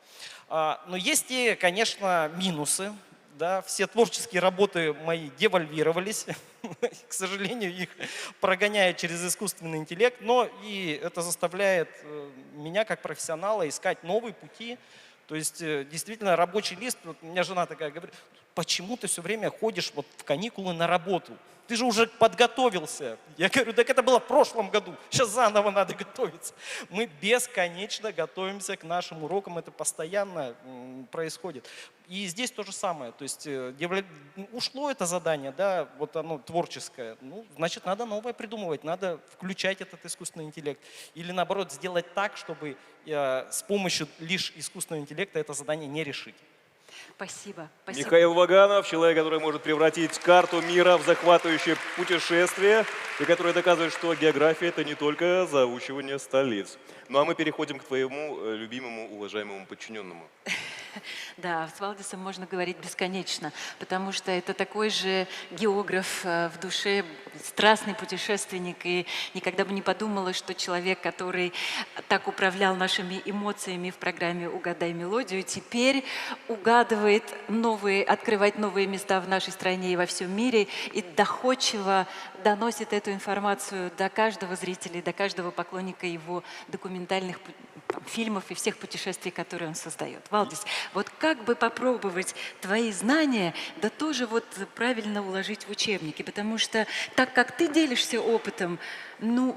Но есть и, конечно, минусы, да, все творческие работы мои девальвировались, к сожалению, их прогоняют через искусственный интеллект, но и это заставляет меня, как профессионала, искать новые пути. То есть, действительно, рабочий лист, вот у меня жена такая говорит, почему ты все время ходишь вот в каникулы на работу? Ты же уже подготовился. Я говорю, так это было в прошлом году, сейчас заново надо готовиться. Мы бесконечно готовимся к нашим урокам, это постоянно происходит. И здесь то же самое, то есть ушло это задание, да, вот оно творческое, ну, значит, надо новое придумывать, надо включать этот искусственный интеллект. Или наоборот, сделать так, чтобы с помощью лишь искусственного интеллекта это задание не решить. Спасибо. Спасибо. Михаил Ваганов, человек, который может превратить карту мира в захватывающее путешествие, и который доказывает, что география – это не только заучивание столиц. Ну а мы переходим к твоему любимому, уважаемому подчиненному. Да, с Валдисом можно говорить бесконечно, потому что это такой же географ в душе, страстный путешественник, и никогда бы не подумала, что человек, который так управлял нашими эмоциями в программе «Угадай мелодию», теперь угадывает открывает новые места в нашей стране и во всем мире, и доходчиво доносит эту информацию до каждого зрителя, до каждого поклонника его документальных фильмов и всех путешествий, которые он создает. Валдис, вот как бы попробовать твои знания, да тоже вот правильно уложить в учебники, потому что так как ты делишься опытом, ну,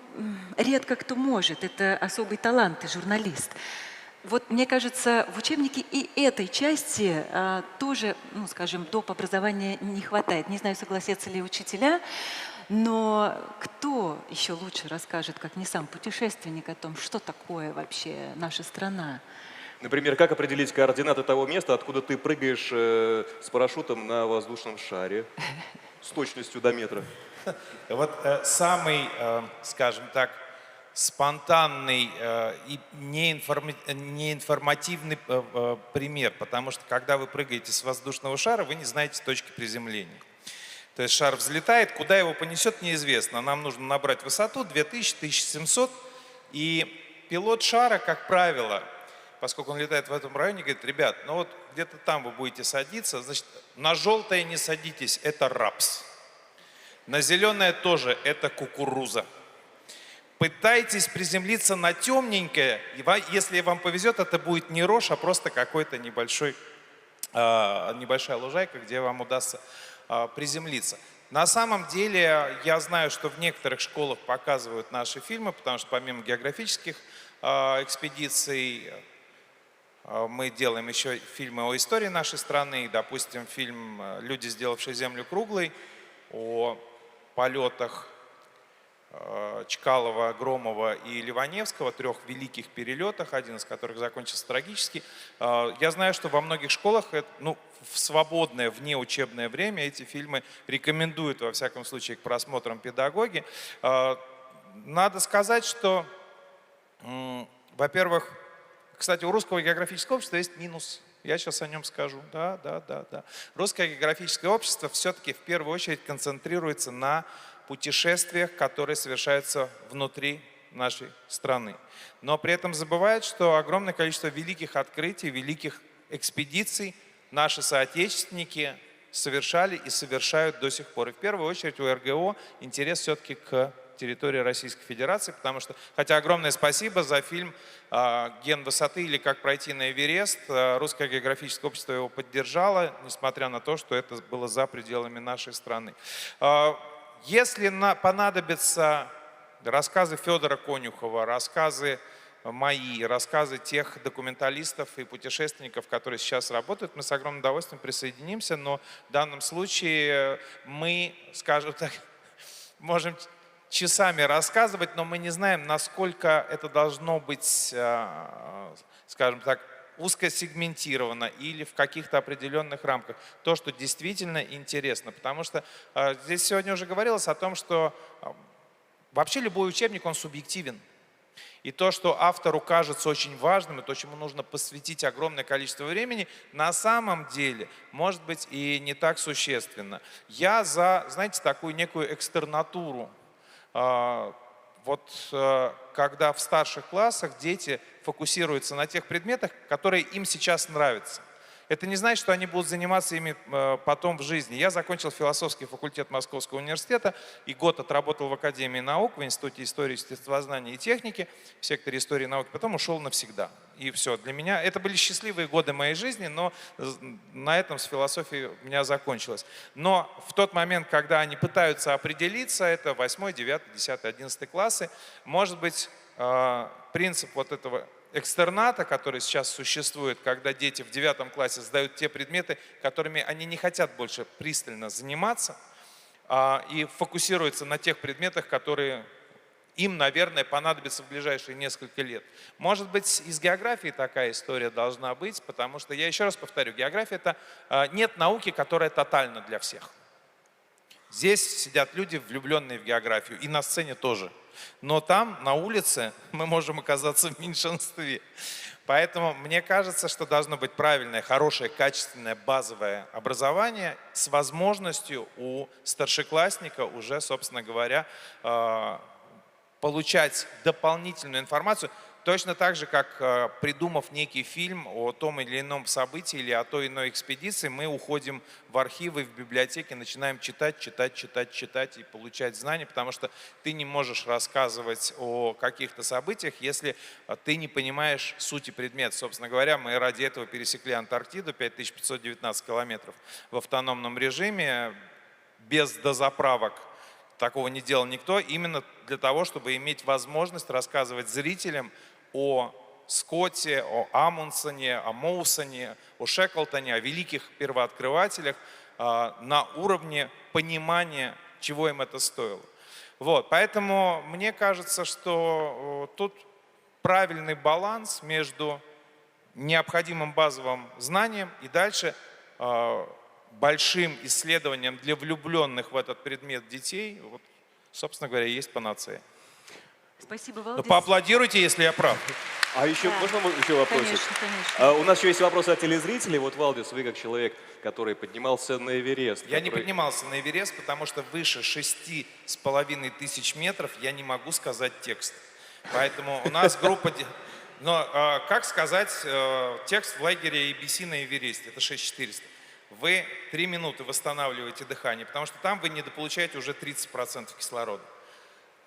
редко кто может, это особый талант, ты журналист. Вот мне кажется, в учебнике и этой части тоже, ну, скажем, доп. Образования не хватает. Не знаю, согласятся ли учителя, но кто еще лучше расскажет, как не сам путешественник, о том, что такое вообще наша страна? Например, как определить координаты того места, откуда ты прыгаешь с парашютом на воздушном шаре с точностью до метра? Вот самый, скажем так, спонтанный и неинформативный пример, потому что когда вы прыгаете с воздушного шара, вы не знаете точки приземления. То есть шар взлетает, куда его понесет, неизвестно. Нам нужно набрать высоту 2000-1700, и пилот шара, как правило, поскольку он летает в этом районе, говорит: ребят, ну вот где-то там вы будете садиться, значит, на желтое не садитесь, это рапс. На зеленое тоже, это кукуруза. Пытайтесь приземлиться на темненькое, если вам повезет, это будет не рожь, а просто какой-то небольшая лужайка, где вам удастся приземлиться. На самом деле, я знаю, что в некоторых школах показывают наши фильмы, потому что помимо географических экспедиций, мы делаем еще фильмы о истории нашей страны. Допустим, фильм «Люди, сделавшие Землю круглой», о полетах Чкалова, Громова и Ливаневского, 3 великих перелетах, один из которых закончился трагически. Я знаю, что во многих школах, ну, в свободное, внеучебное время эти фильмы рекомендуют, во всяком случае, к просмотрам педагоги. Надо сказать, что, во-первых, кстати, у Русского географического общества есть минус. Я сейчас о нем скажу. Да. Русское географическое общество все-таки в первую очередь концентрируется на путешествиях, которые совершаются внутри нашей страны. Но при этом забывает, что огромное количество великих открытий, великих экспедиций наши соотечественники совершали и совершают до сих пор. И в первую очередь у РГО интерес все-таки к территории Российской Федерации, потому что, хотя огромное спасибо за фильм «Ген высоты» или «Как пройти на Эверест», Русское географическое общество его поддержало, несмотря на то, что это было за пределами нашей страны. Если понадобятся рассказы Федора Конюхова, рассказы мои, рассказы тех документалистов и путешественников, которые сейчас работают, мы с огромным удовольствием присоединимся, но в данном случае мы, скажем так, можем часами рассказывать, но мы не знаем, насколько это должно быть, скажем так, узкосегментировано или в каких-то определенных рамках. То, что действительно интересно. Потому что здесь сегодня уже говорилось о том, что вообще любой учебник, он субъективен. И то, что автору кажется очень важным, и то, чему нужно посвятить огромное количество времени, на самом деле может быть и не так существенно. Я за, знаете, такую некую экстернатуру. Вот когда в старших классах дети фокусируются на тех предметах, которые им сейчас нравятся. Это не значит, что они будут заниматься ими потом в жизни. Я закончил философский факультет Московского университета и год отработал в Академии наук, в Институте истории, естествознания и техники, в секторе истории и науки, потом ушел навсегда. И все. Для меня это были счастливые годы моей жизни, но на этом с философией у меня закончилось. Но в тот момент, когда они пытаются определиться, это 8, 9, 10, 11 классы, может быть, принцип вот этого экстерната, который сейчас существует, когда дети в 9 классе сдают те предметы, которыми они не хотят больше пристально заниматься, и фокусируются на тех предметах, которые им, наверное, понадобятся в ближайшие несколько лет. Может быть, и с географией такая история должна быть, потому что, я еще раз повторю, география – это нет науки, которая тотальна для всех. Здесь сидят люди, влюбленные в географию, и на сцене тоже. Но там, на улице, мы можем оказаться в меньшинстве. Поэтому мне кажется, что должно быть правильное, хорошее, качественное базовое образование с возможностью у старшеклассника уже, собственно говоря, получать дополнительную информацию. Точно так же, как придумав некий фильм о том или ином событии или о той иной экспедиции, мы уходим в архивы, в библиотеки, начинаем читать и получать знания, потому что ты не можешь рассказывать о каких-то событиях, если ты не понимаешь сути предмета. Собственно говоря, мы ради этого пересекли Антарктиду, 5519 километров в автономном режиме, без дозаправок. Такого не делал никто, именно для того, чтобы иметь возможность рассказывать зрителям о Скотте, о Амундсене, о Моусоне, о Шеклтоне, о великих первооткрывателях на уровне понимания, чего им это стоило. Вот, поэтому мне кажется, что тут правильный баланс между необходимым базовым знанием и дальше большим исследованием для влюбленных в этот предмет детей. Вот, собственно говоря, есть панацея. Спасибо, Но Валдис. поаплодируйте, если я прав. А еще, можно еще вопросик? Конечно, конечно. У нас еще есть вопросы от телезрителей. Вот, Валдис, вы как человек, который поднимался на Эверест. Я не поднимался на Эверест, потому что выше 6500 метров я не могу сказать текст. Поэтому у нас группа... Но как сказать текст в лагере ABC на Эвересте? Это 6400. Вы 3 минуты восстанавливаете дыхание, потому что там вы недополучаете уже 30% кислорода.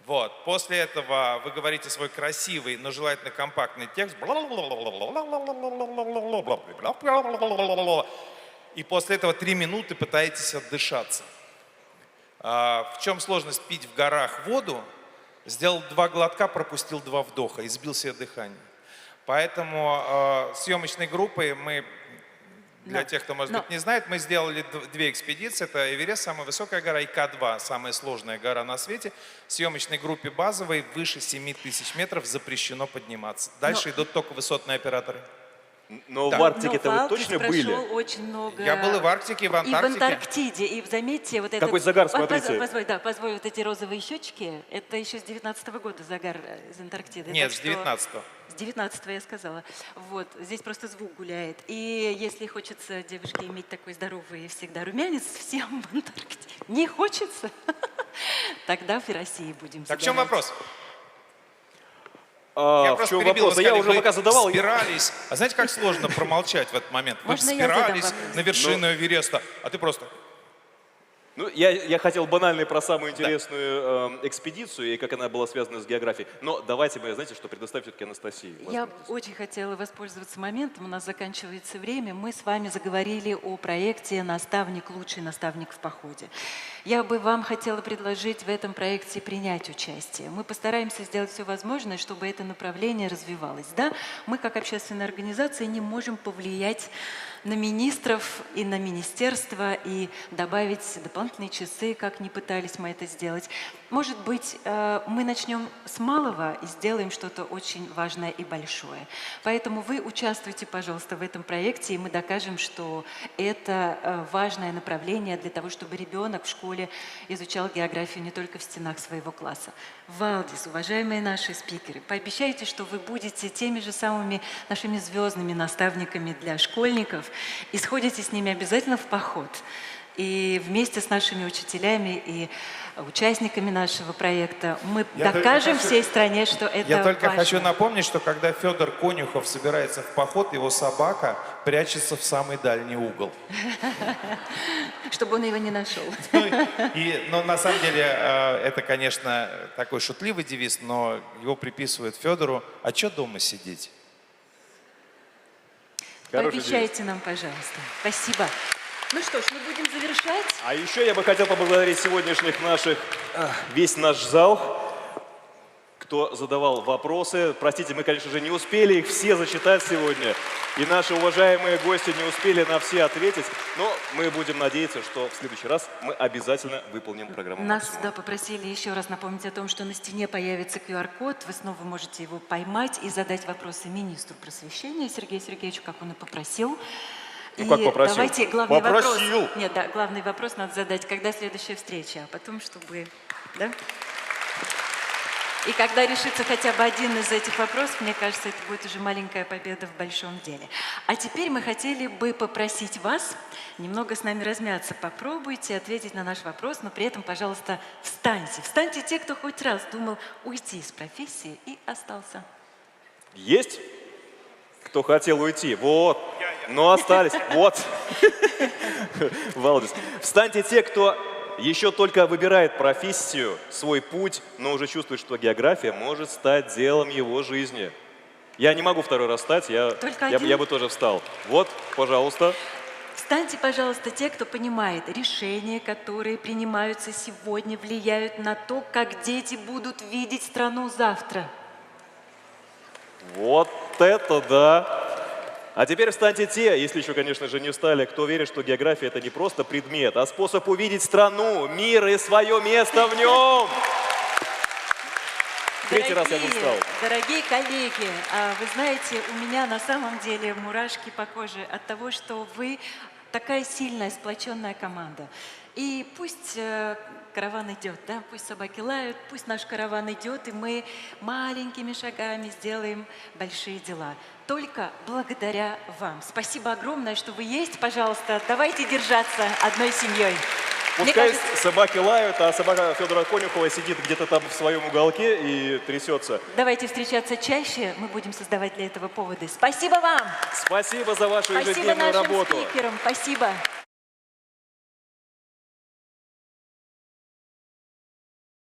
Вот. После этого вы говорите свой красивый, но желательно компактный текст. И после этого 3 минуты пытаетесь отдышаться. В чем сложность пить в горах воду? Сделал 2 глотка, пропустил 2 вдоха и сбил себе дыхание. Поэтому съемочной группой мы, для тех, кто, может быть, не знает, мы сделали 2 экспедиции. Это Эверест, самая высокая гора, и К2, самая сложная гора на свете. В съемочной группе базовой выше 7000 метров запрещено подниматься. Дальше идут только высотные операторы. Но в Арктике-то вы точно были? Очень много. Я был и в Арктике, и в Антарктике. И в Антарктиде. И заметьте, вот Какой загар, смотрите. Позволь, вот эти розовые щечки, это еще с 19-го года загар из Антарктиды. Нет, с 19-го. С 19-го я сказала. Вот, здесь просто звук гуляет. И если хочется девушке иметь такой здоровый всегда румянец, всем в Антарктиде не хочется, тогда в России будем. Так в чем вопрос? Я просто перебил, я уже пока задавал. Спирались. А знаете, как сложно промолчать в этот момент? Вы спирались на вершину Эвереста, а ты просто... Ну, я хотел банальный про самую интересную экспедицию и как она была связана с географией. Но давайте мы, знаете, что предоставим все-таки Анастасии. Я очень хотела воспользоваться моментом, у нас заканчивается время. Мы с вами заговорили о проекте «Наставник. Лучший наставник в походе». Я бы вам хотела предложить в этом проекте принять участие. Мы постараемся сделать все возможное, чтобы это направление развивалось. Да, мы как общественная организация не можем повлиять на министров и на министерство и добавить дополнительные часы, как ни пытались мы это сделать. Может быть, мы начнем с малого и сделаем что-то очень важное и большое. Поэтому вы участвуйте, пожалуйста, в этом проекте, и мы докажем, что это важное направление для того, чтобы ребенок в школе изучал географию не только в стенах своего класса. Валдис, уважаемые наши спикеры, пообещайте, что вы будете теми же самыми нашими звездными наставниками для школьников и сходите с ними обязательно в поход. И вместе с нашими учителями и участниками нашего проекта мы докажем всей стране, что это Я только важно. хочу напомнить, что когда Федор Конюхов собирается в поход, его собака прячется в самый дальний угол. Чтобы он его не нашел. Но на самом деле это, конечно, такой шутливый девиз, но его приписывают Федору. А что дома сидеть? Пообещайте нам, пожалуйста. Спасибо. Ну что ж, мы будем завершать. А еще я бы хотел поблагодарить сегодняшних наших, весь наш зал, кто задавал вопросы. Простите, мы, конечно же, не успели их все зачитать сегодня. И наши уважаемые гости не успели на все ответить. Но мы будем надеяться, что в следующий раз мы обязательно выполним программу. Нас попросили еще раз напомнить о том, что на стене появится QR-код. Вы снова можете его поймать и задать вопросы министру просвещения Сергею Сергеевичу, как он и попросил. Ну, как попросил? Давайте главный Попросил. вопрос. Нет, да, главный вопрос надо задать, когда следующая встреча, а потом, чтобы, да? И когда решится хотя бы один из этих вопросов, мне кажется, это будет уже маленькая победа в большом деле. А теперь мы хотели бы попросить вас немного с нами размяться. Попробуйте ответить на наш вопрос, но при этом, пожалуйста, встаньте. Встаньте те, кто хоть раз думал уйти из профессии и остался. Есть? Кто хотел уйти? Вот. Но остались. Вот. Валдис. Встаньте те, кто еще только выбирает профессию, свой путь, но уже чувствует, что география может стать делом его жизни. Я не могу второй раз встать, я бы тоже встал. Вот, пожалуйста. Встаньте, пожалуйста, те, кто понимает, решения, которые принимаются сегодня, влияют на то, как дети будут видеть страну завтра. Вот. Вот это да! А теперь встаньте те, если еще, конечно же, не встали, кто верит, что география — это не просто предмет, а способ увидеть страну, мир и свое место в нем. Третий раз я бы встал. Дорогие коллеги, вы знаете, у меня на самом деле мурашки по коже от того, что вы такая сильная, сплоченная команда. И пусть караван идет, да, пусть собаки лают, пусть наш караван идет, и мы маленькими шагами сделаем большие дела. Только благодаря вам. Спасибо огромное, что вы есть. Пожалуйста, давайте держаться одной семьей. Пускай собаки лают, а собака Федора Конюхова сидит где-то там в своем уголке и трясется. Давайте встречаться чаще, мы будем создавать для этого поводы. Спасибо вам! Спасибо за вашу ежедневную работу. Спасибо нашим спикерам, спасибо.